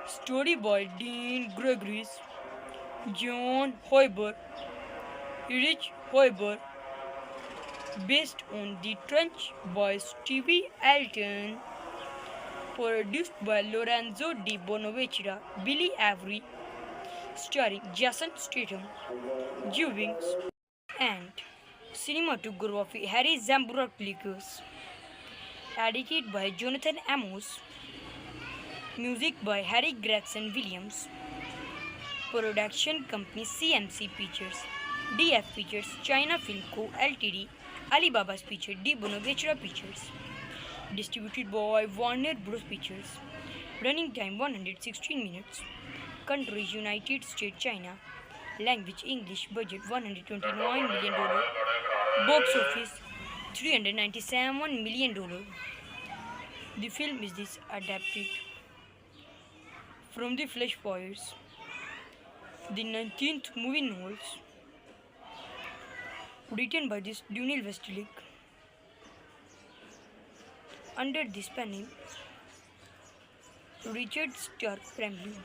story by Dean Gregories John Hoiber Erich Hoiber based on The Trench by Stevie Alton produced by Lorenzo Di Bonaventura, Billy Avery, starring Jason Statham, Joe Wings, and cinematography Harry Zambrouklikos, edited by Jonathan Amos, music by Harry Gregson Williams, production company CMC Pictures, DF Pictures, China Film Co. Ltd, Alibaba's Picture, Di Bonaventura Pictures. Distributed by Warner Bros. Pictures. Running time 116 minutes. Country United States, China. Language English. Budget $129 million. Box office $397 million. The film is this adapted from The Flash Fires, the 19th movie novels Written by this Dunil Westlick. Under this pen name, Richard Stark family.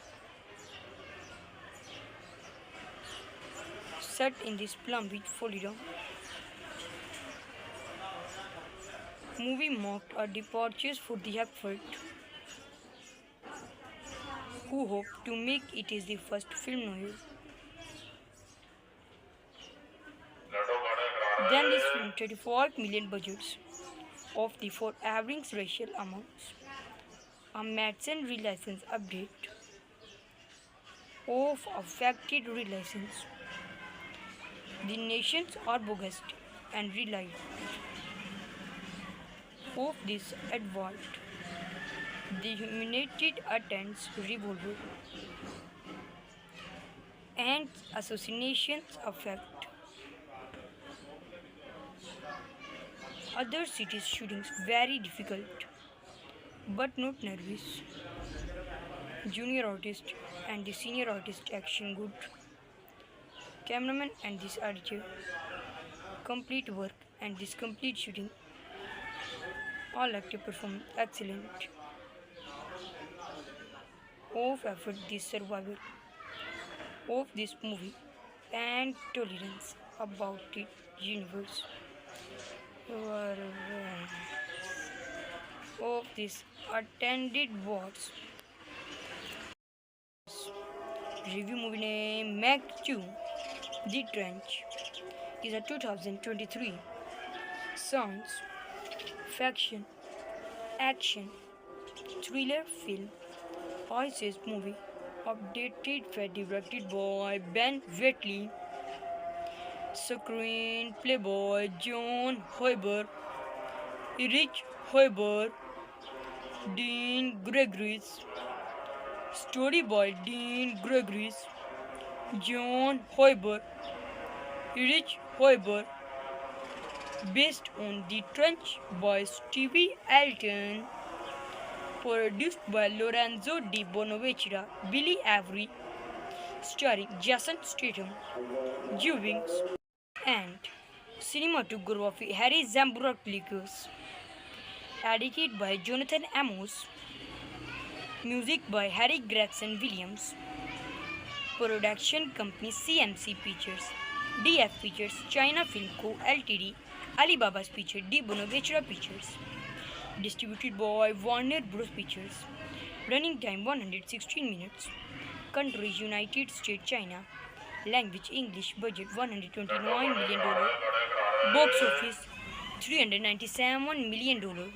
Set in this Plum Beach, Florida. Movie marked a departure for the effort, who hope to make it is the first film noir. Then this film 34 million budgets of the four average racial amounts. A Madsen relicense update of affected relicense. The nations are bogus and relied of this advert. The humiliated attends revolver and assassinations affect other cities shootings very difficult but not nervous. Junior artist and the senior artist action good. Cameraman and this editor complete work and this complete shooting. All active performance excellent. Of effort this survival of this movie and tolerance about it universe. Of this attended wars. Review movie name Meg 2 The Trench is a 2023 science fiction action thriller film ISIS movie updated and directed by Ben Wheatley, screenplay by John Hoiber, Erich Hoiber, Dean Gregoris, story by Dean Gregoris, John Hoiber, Erich Hoiber, based on The Trench by Stevie Alton, produced by Lorenzo Di Bonaventura, Billy Avery, starring Jason Statham, Joe Wings, and cinematography Harry Zambourakis, edited by Jonathan Amos, music by Harry Gregson Williams, production company CMC Pictures, DF Pictures, China Film Co. Ltd, Alibaba's Pictures, Di Bonaventura Pictures, distributed by Warner Bros. Pictures, running time 116 minutes, country United States, China, language English, budget $129 million, box office $397 million.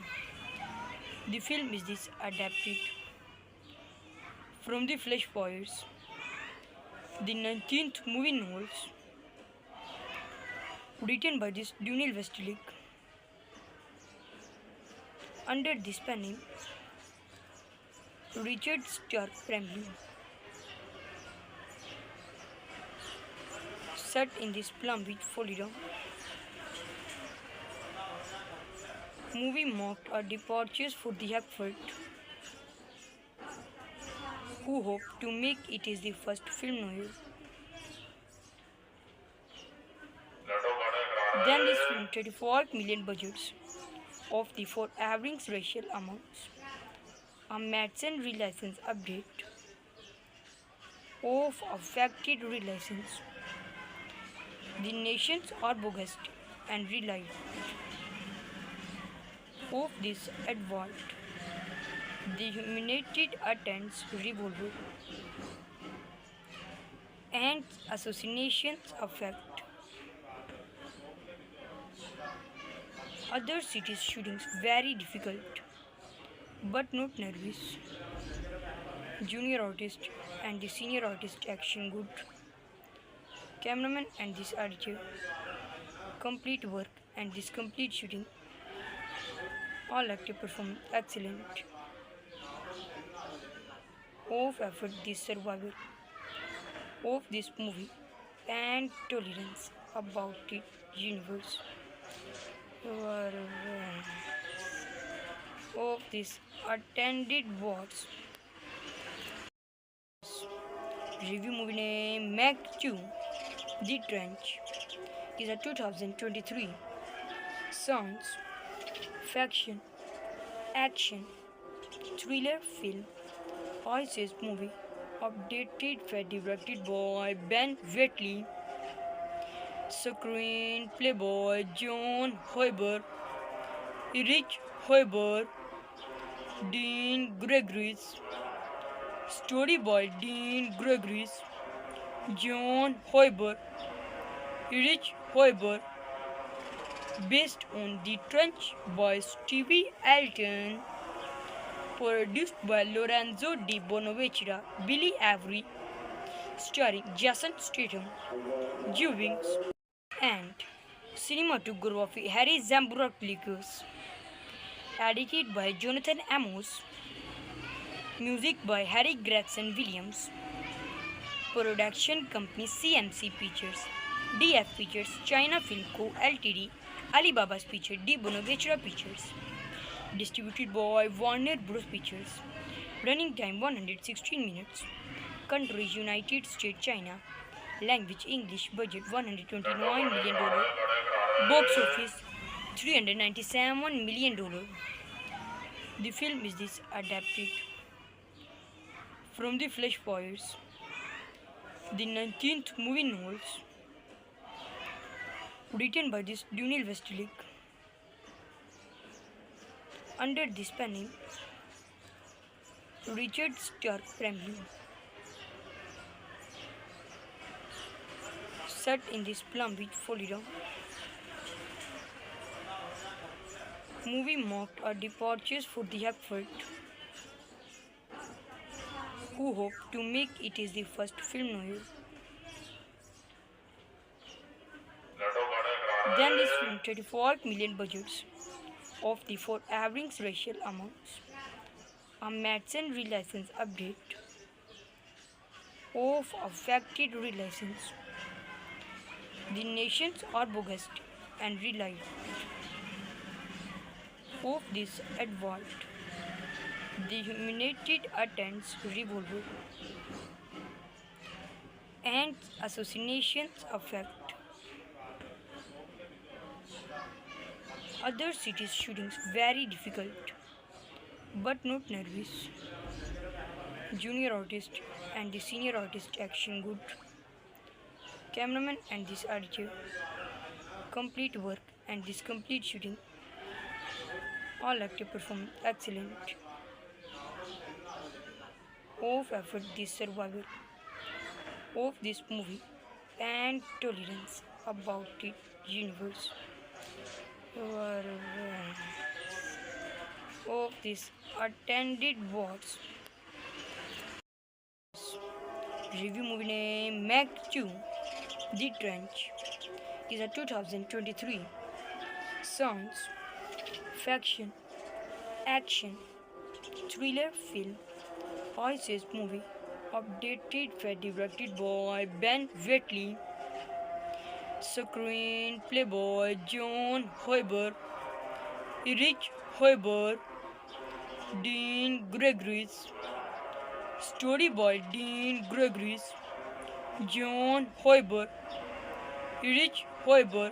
The film is this adapted from the Flash Fires, the 19th movie novels, written by this Dunil Westlick. Under this pen name, Richard Stark family. Set in this Plum Beach, Florida. Movie marked a departure for the effort, who hope to make it is the first film noir. Then this film 34 million budgets of the four average racial amounts. A Madsen relicense update of affected relicense. The nations are bogus and relied of this advert. The humiliated attends revolver and assassinations affect other cities shootings very difficult but not nervous. Junior artist and the senior artist action good. Cameraman and this editor complete work and this complete shooting. All active performance excellent. Of effort this survival of this movie and tolerance about it universe. Of this attended wars. Review movie name Meg 2 The Trench is a 2023 science fiction action thriller film Isis movie updated by directed by Ben Wheatley, screenplay by John Hoiber, Erich Hoiber, Dean Gregories, story by Dean Gregories, John Hoiber, Erich Hoiber, based on The Trench by Stevie Alton, produced by Lorenzo Di Bonaventura, Billy Avery, starring Jason Statham, Juvings, and cinematography Harry Zambrouklikos, edited by Jonathan Amos, music by Harry Gregson Williams, production company CMC Pictures, DF Pictures, China Film Co. Ltd, Alibaba's Pictures, Di Bonaventura Pictures, distributed by Warner Bros. Pictures, running time 116 minutes, countries United States, China, language English, budget $129 million, box office $397 million. The film is this adapted from the Flash Poets, the 19th movie novels, written by this Daniel Westlake, under this pen name Richard Stark Fremley, set in this Palm Beach, Florida. Movie marked a departure for the effort, who hope to make it is the first film noir. Then this film 34 million budgets of the four average racial amounts. A Madsen relicense update of affected relicense. The nations are bogus and relied of this advert. The humiliated attends revolver and assassinations affect other cities shootings very difficult but not nervous. Junior artist and the senior artist action good. Cameraman and this editor complete work and this complete shooting. All actor perform excellent. Of effort this survival of this movie and tolerance about it universe. Of this attended words. Review movie name Meg 2 The Trench is a 2023 science fiction action thriller film Isis movie updated by directed by Ben Wheatley, screenplay by John Hoiber, Erich Hoiber, Dean Gregories, story by Dean Gregories, John Hoiber, Erich Hoiber,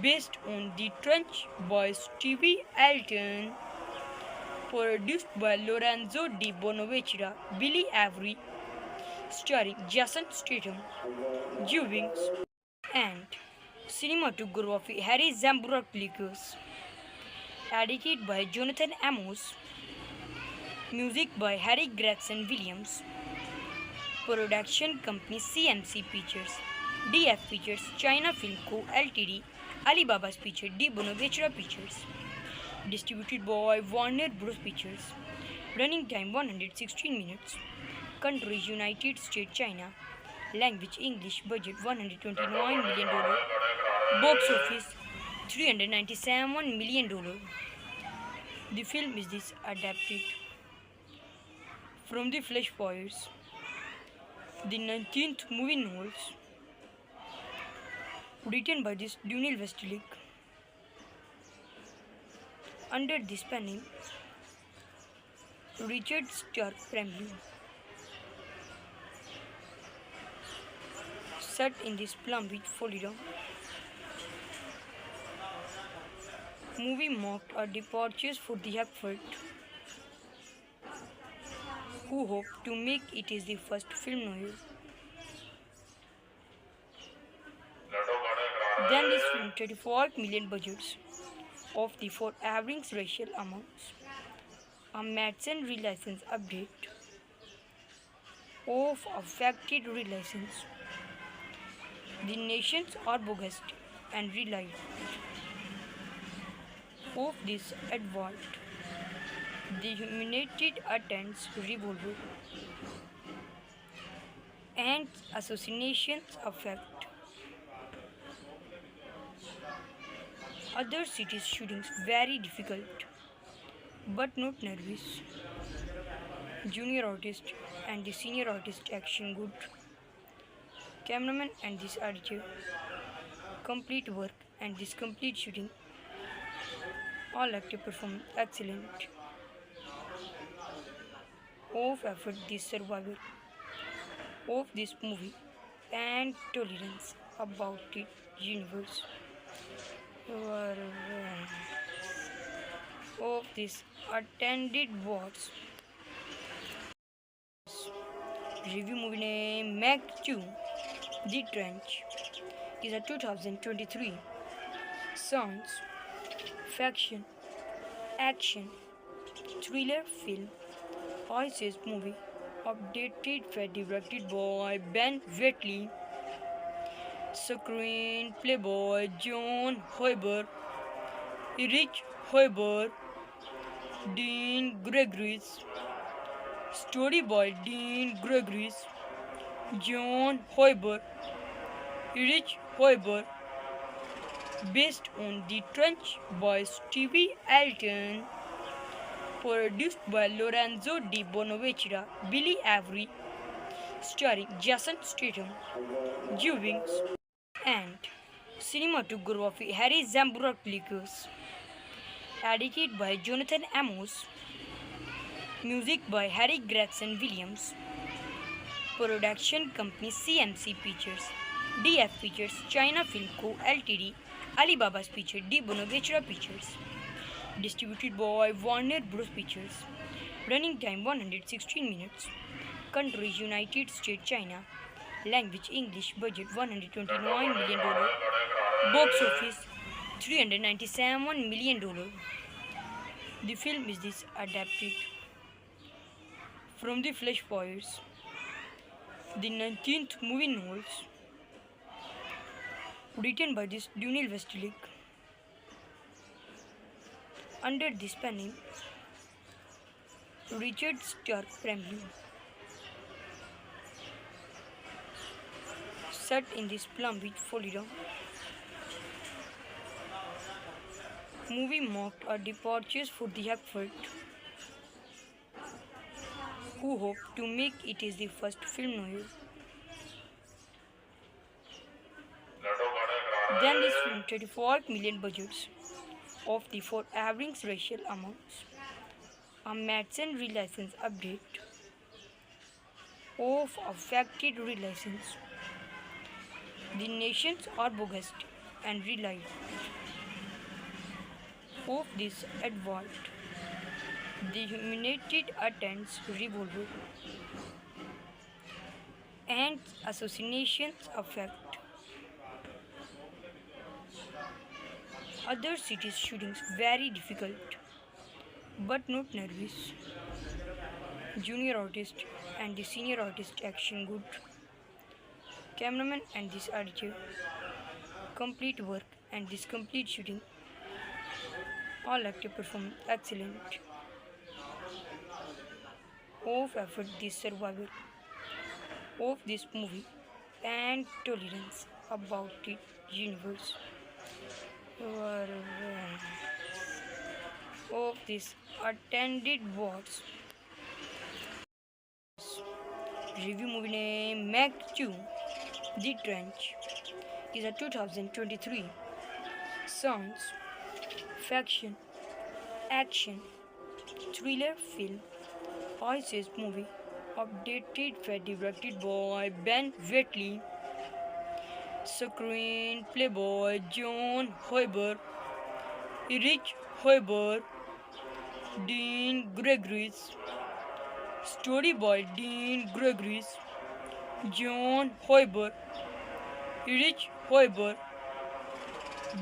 based on The Trench by Stevie Alton, produced by Lorenzo Di Bonaventura, Billy Avery, starring Jason Statham, Juvings, and cinematography Harry Zambrouklikos, edited by Jonathan Amos, music by Harry Gregson Williams, production company CMC Pictures, DF Pictures, China Film Co. Ltd, Alibaba's Pictures, Di Bonaventura Pictures, distributed by Warner Bros. Pictures, running time 116 minutes, countries United States, China, language English, budget $129 million, box office $397 million. The film is this adapted from the Flash Poets, the 19th movie novels, written by this Daniel Westlake, under this pen name Richard Stark Fremley, set in this Palm Beach, Florida. Movie mocked our departures for the effort, who hope to make it is the first film noir. Then this film 34 million budgets of the for average racial amounts. A Madsen relicense update of affected relicense. The nations are bogus and relied of this advert. The humiliated attends revolver and assassinations affect other cities shootings very difficult but not nervous. Junior artist and the senior artist action good. Cameraman and this editor complete work and this complete shooting. All actor perform excellent. Of effort this survivor of this movie and tolerance about it universe. Of this attended words. Review movie name Meg 2 The Trench is a 2023 science fiction action thriller film ISIS movie updated and directed by Ben Wheatley, screenplay by John Hoiber, Erich Hoiber, Dean Gregories, story by Dean Gregories, John Hoiber, Erich Hoiber, based on The Trench by Stevie Alton, produced by Lorenzo Di Bonaventura, Billy Avery, starring Jason Statham, Juvings, and cinematography Harry Zambroukis, edited by Jonathan Amos, music by Harry Gregson Williams, production company CMC Pictures, DF Pictures, China Film Co. Ltd, Alibaba's Picture, Di Bonaventura Pictures, distributed by Warner Bros. Pictures, running time 116 minutes, country United States, China, language English, budget $129 million, box office $397 million. The film is this adapted from the Flash Fires, the 19th movie novels, written by this Daniel Westlake, under this pen name Richard Stark Bramley, set in this Palm Beach, Florida. Movie mocked our departures for the effort, who hope to make it is the first film noir. Then this film 34 million budgets of the for average racial amounts. A Madsen relicense update of affected relicense. The nations are bogus and relied of this advert. The humiliated attends revolver and assassinations affect other cities shootings very difficult but not nervous. Junior artist and the senior artist action good. Cameraman and this editor complete work and this complete shooting. All actor perform excellent. Of effort this survivor of this movie and tolerance about it universe. Of this attended words. Review movie name Meg 2 The Trench is a 2023 science fiction action thriller film ISIS movie updated and directed by Ben Wheatley, Screenplay by John Hoiber, Erich Hoiber, Dean Gregories. Story by Dean Gregories, John Hoiber, Erich Hoiber.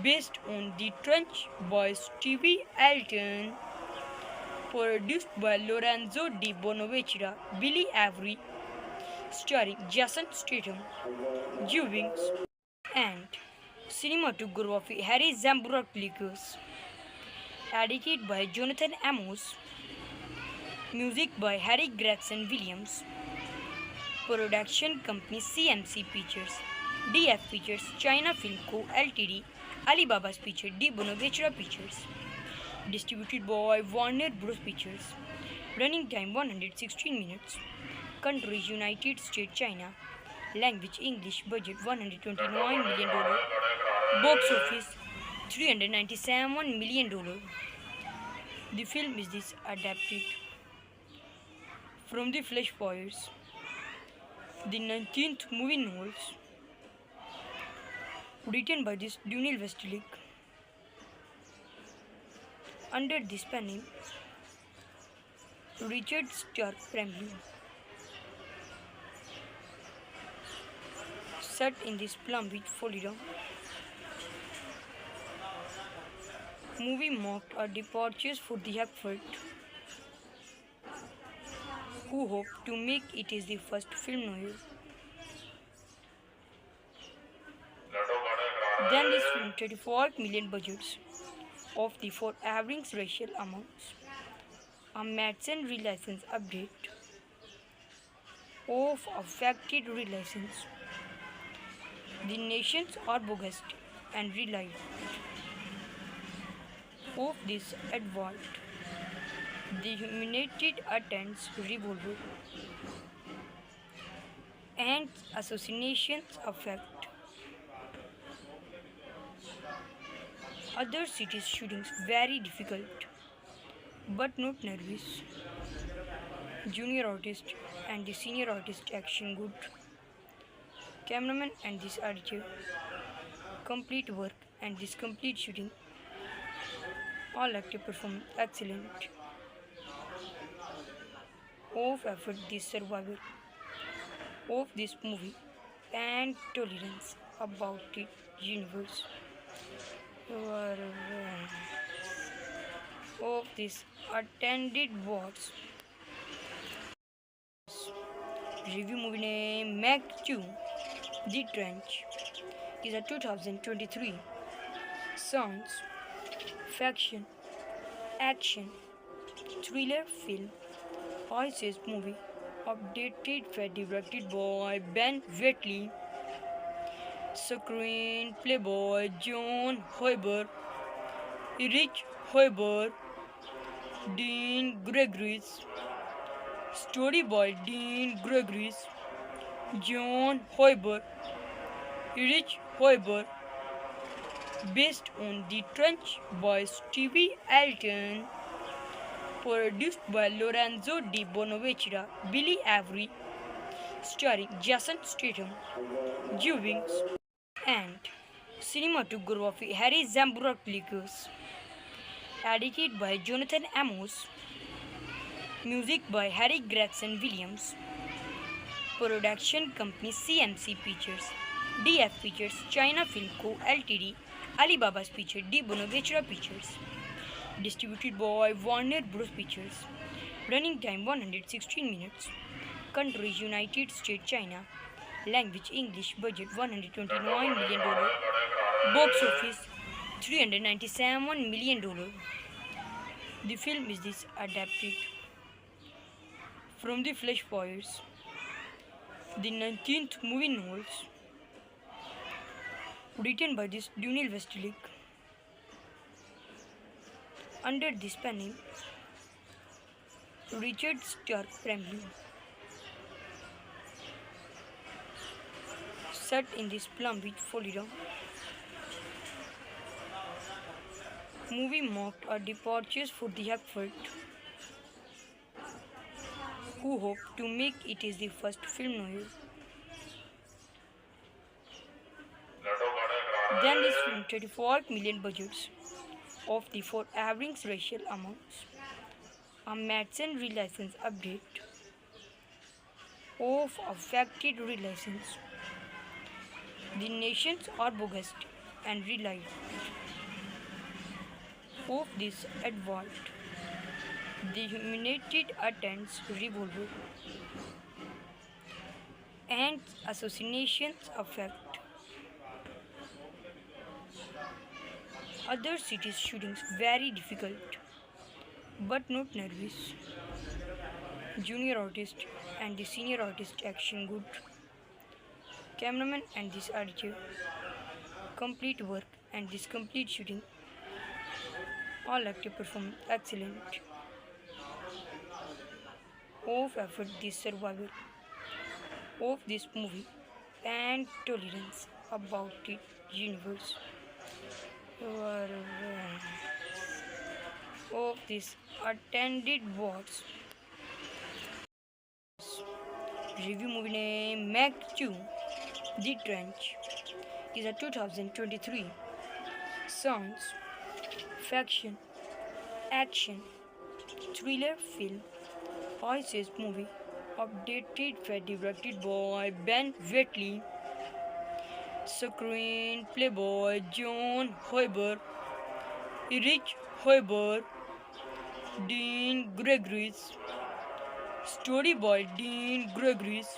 Based on The Trench by Stevie Alton. Produced by Lorenzo Di Bonaventura, Billy Avery. Starring Jason Statham, Joe Wings, and cinematography Harry Zambrouklikos. Edited by Jonathan Amos. Music by Harry Gregson Williams. Production company CMC Pictures. DF Pictures, China Film Co. Ltd. Alibaba's Pictures, Di Bonaventura Pictures. Distributed by Warner Bros. Pictures. Running time 116 minutes. Country United States, China. Language English. Budget $129 million. Box office $397 million. The film is adapted from The Flash Fires, the 19th movie novels, written by Daniel Westlake. Under this pen name, Richard Stark Family. Set in this Palm Beach, Florida. Movie marked a departure for the effort, who hope to make it is the first film noir. Then this film 34 million budgets of the for average racial amounts. A Madsen relicense update of affected relicense. The nations are bogus and relied of this advert. The humiliated attends revolver and assassinations affect other cities shootings very difficult but not nervous. Junior artist and the senior artist action good. Cameraman and this editor complete work and this complete shooting. All actors perform excellent. Of effort this survival of this movie and tolerance about it universe of this attended wars. Review movie name Meg 2 The Trench is a 2023 sounds faction action thriller film ISIS movie updated and directed by Ben Wheatley. Screenplay by John Hoiber, Erich Hoiber, Dean Gregories. Story by Dean Gregories, John Hoiber, Erich Hoiber. Based on The Trench by Stevie Alton. Produced by Lorenzo Di Bonaventura, Billy Avery. Starring Jason Statham, Joe Wings, and cinematography Harry Zambrouklikos. Edited by Jonathan Amos. Music by Harry Gregson Williams. Production company CMC Pictures. DF Pictures, China Film Co. Ltd. Alibaba's Pictures, Di Bonaventura Pictures. Distributed by Warner Bros. Pictures. Running time 116 minutes. Country United States, China. Language English. Budget $129 million. Box office $397 million. The film is adapted from The Flash Fires, the 19th movie novels, written by Daniel Westlake. Under this pen name, Richard Stark Family. Set in this Palm Beach, Florida. Movie marked a departure for the effort, who hope to make it is the first film noir. Then this film 34 million budgets of the for average racial amounts. A Madsen relicense update of affected relicense. The nations are bogus and relied of this advert. The humiliated attempts revolver and assassinations affect other cities shootings very difficult but not nervous. Junior artist and the senior artist action good. Cameraman and this editor complete work and this complete shooting. All active performance excellent. Of effort this survival of this movie and tolerance about it universe of this attended wars. Review movie name Meg 2 The Trench is a 2023 sounds faction action thriller film ISIS movie updated for directed by Ben Wheatley screenplay by John Hoiber Erich Hoiber Dean Gregoris story by Dean Gregoris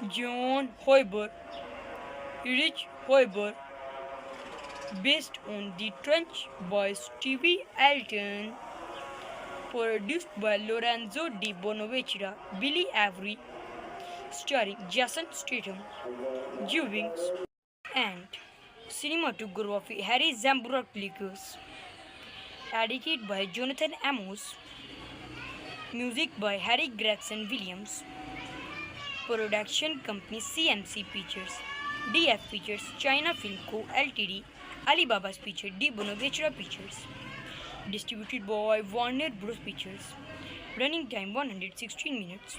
John Hoiber Erich Hoiber based on The Trench by Stevie Alton produced by Lorenzo Di Bonaventura, Billy Avery, starring Jason Statham, Joe Wings, and cinematography Harry Zambourakis, edited by Jonathan Amos, music by Harry Gregson Williams, production company CMC Pictures, DF Pictures, China Film Co. Ltd, Alibaba's Pictures, Di Bonaventura Pictures. Distributed by Warner Bros. Pictures. Running time 116 minutes.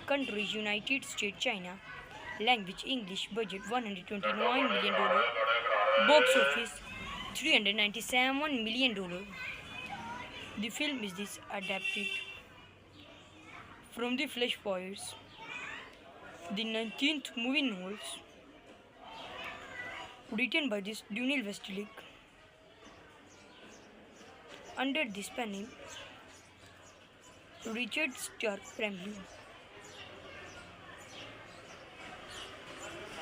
Country United States, China. Language English. Budget $129 million. Box office $397 million. The film is this adapted from the Flash Fires, the 19th movie novels, written by this Daniel Westlake. Under this pen name, Richard Stark family.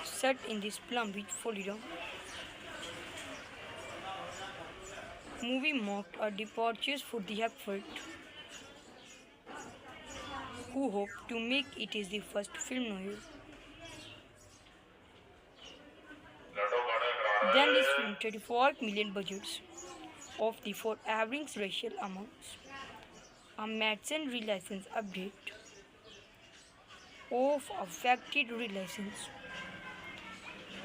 Set in this Plum Beach, Florida. Movie marked a departure for the effort, who hope to make it is the first film noir. Then this film 34 million budgets of the for average racial amounts. A Madsen relicense update of affected relicense.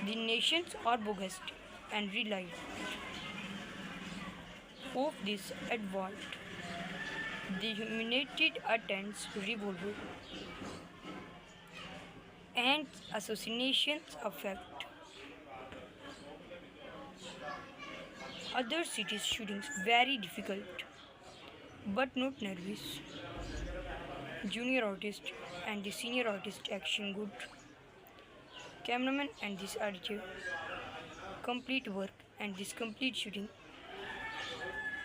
The nations are bogus and relied of this advert. The humiliated attempts revolver and assassinations affect other cities shootings very difficult but not nervous. Junior artist and the senior artist action good. Cameraman and this editor complete work and this complete shooting.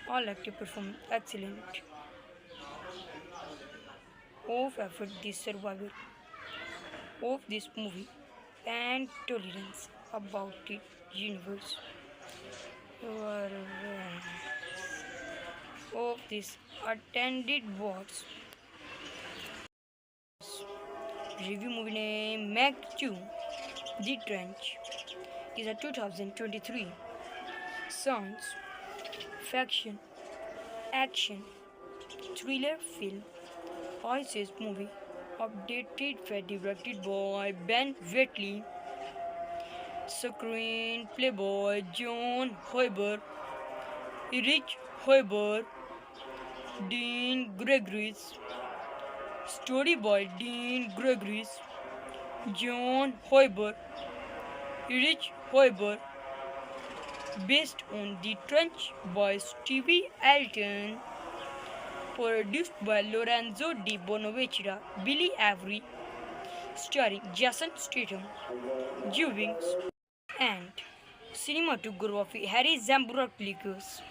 All active performance excellent. Of effort this survival of this movie and tolerance about it universe of this attended wars. Review movie name Meg 2 The Trench is a 2023 sounds faction action thriller film ISIS movie updated for directed by Ben Wheatley screenplay by John Hoiber Erich Hoiber Dean Gregoris story by Dean Gregoris John Hoiber Erich Hoiber based on The Trench by Stevie Elton, produced by Lorenzo Di Bonaventura, Billy Avery, starring Jason Statham, Joe Wings, and cinematography Harry Zambrouklikos,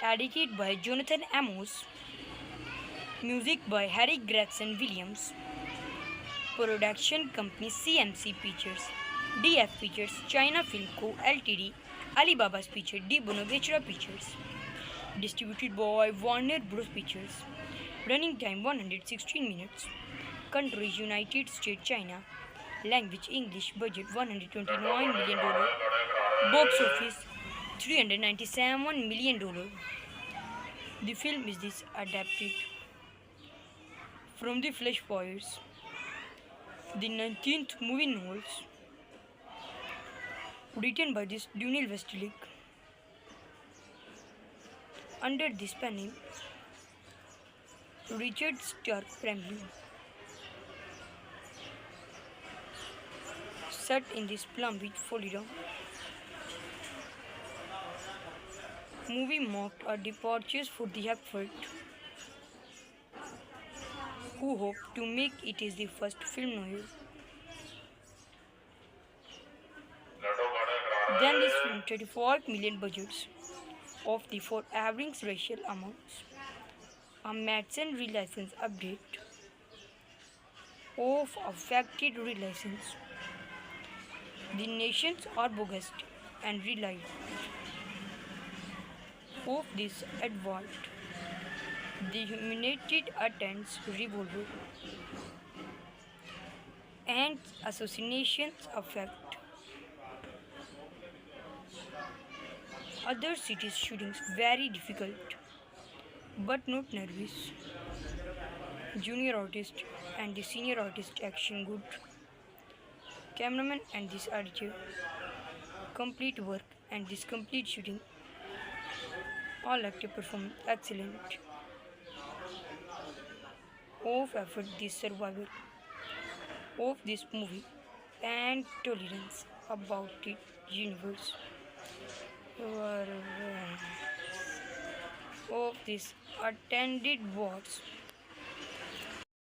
edited by Jonathan Amos, music by Harry Gregson Williams, production company CMC Pictures, DF Pictures, China Film Co. Ltd, Alibaba's Pictures, Di Bonaventura Pictures, distributed by Warner Bros. Pictures. Running time 116 minutes. Country United States, China. Language English. Budget $129 million. Box office $397 million. The film is this adapted from the Flash Poets, the 19th movie novels, written by this Daniel Westlake. Under this pen name, Richard Stark Family. Set in this Palm Beach, Florida. Movie marked a departure for the effort, who hope to make it is the first film noir. Then this film 35 million budgets of the for average racial amounts. A Madsen relicense update of affected relicense. The nations are bogus and relied of this advert. The humiliated attempts revolver and assassinations affect other cities shootings very difficult but not nervous. Junior artist and the senior artist action good. Cameraman and this editor complete work and this complete shooting. All actor perform excellent. Of effort this survival of this movie and tolerance about it universe of this attended wars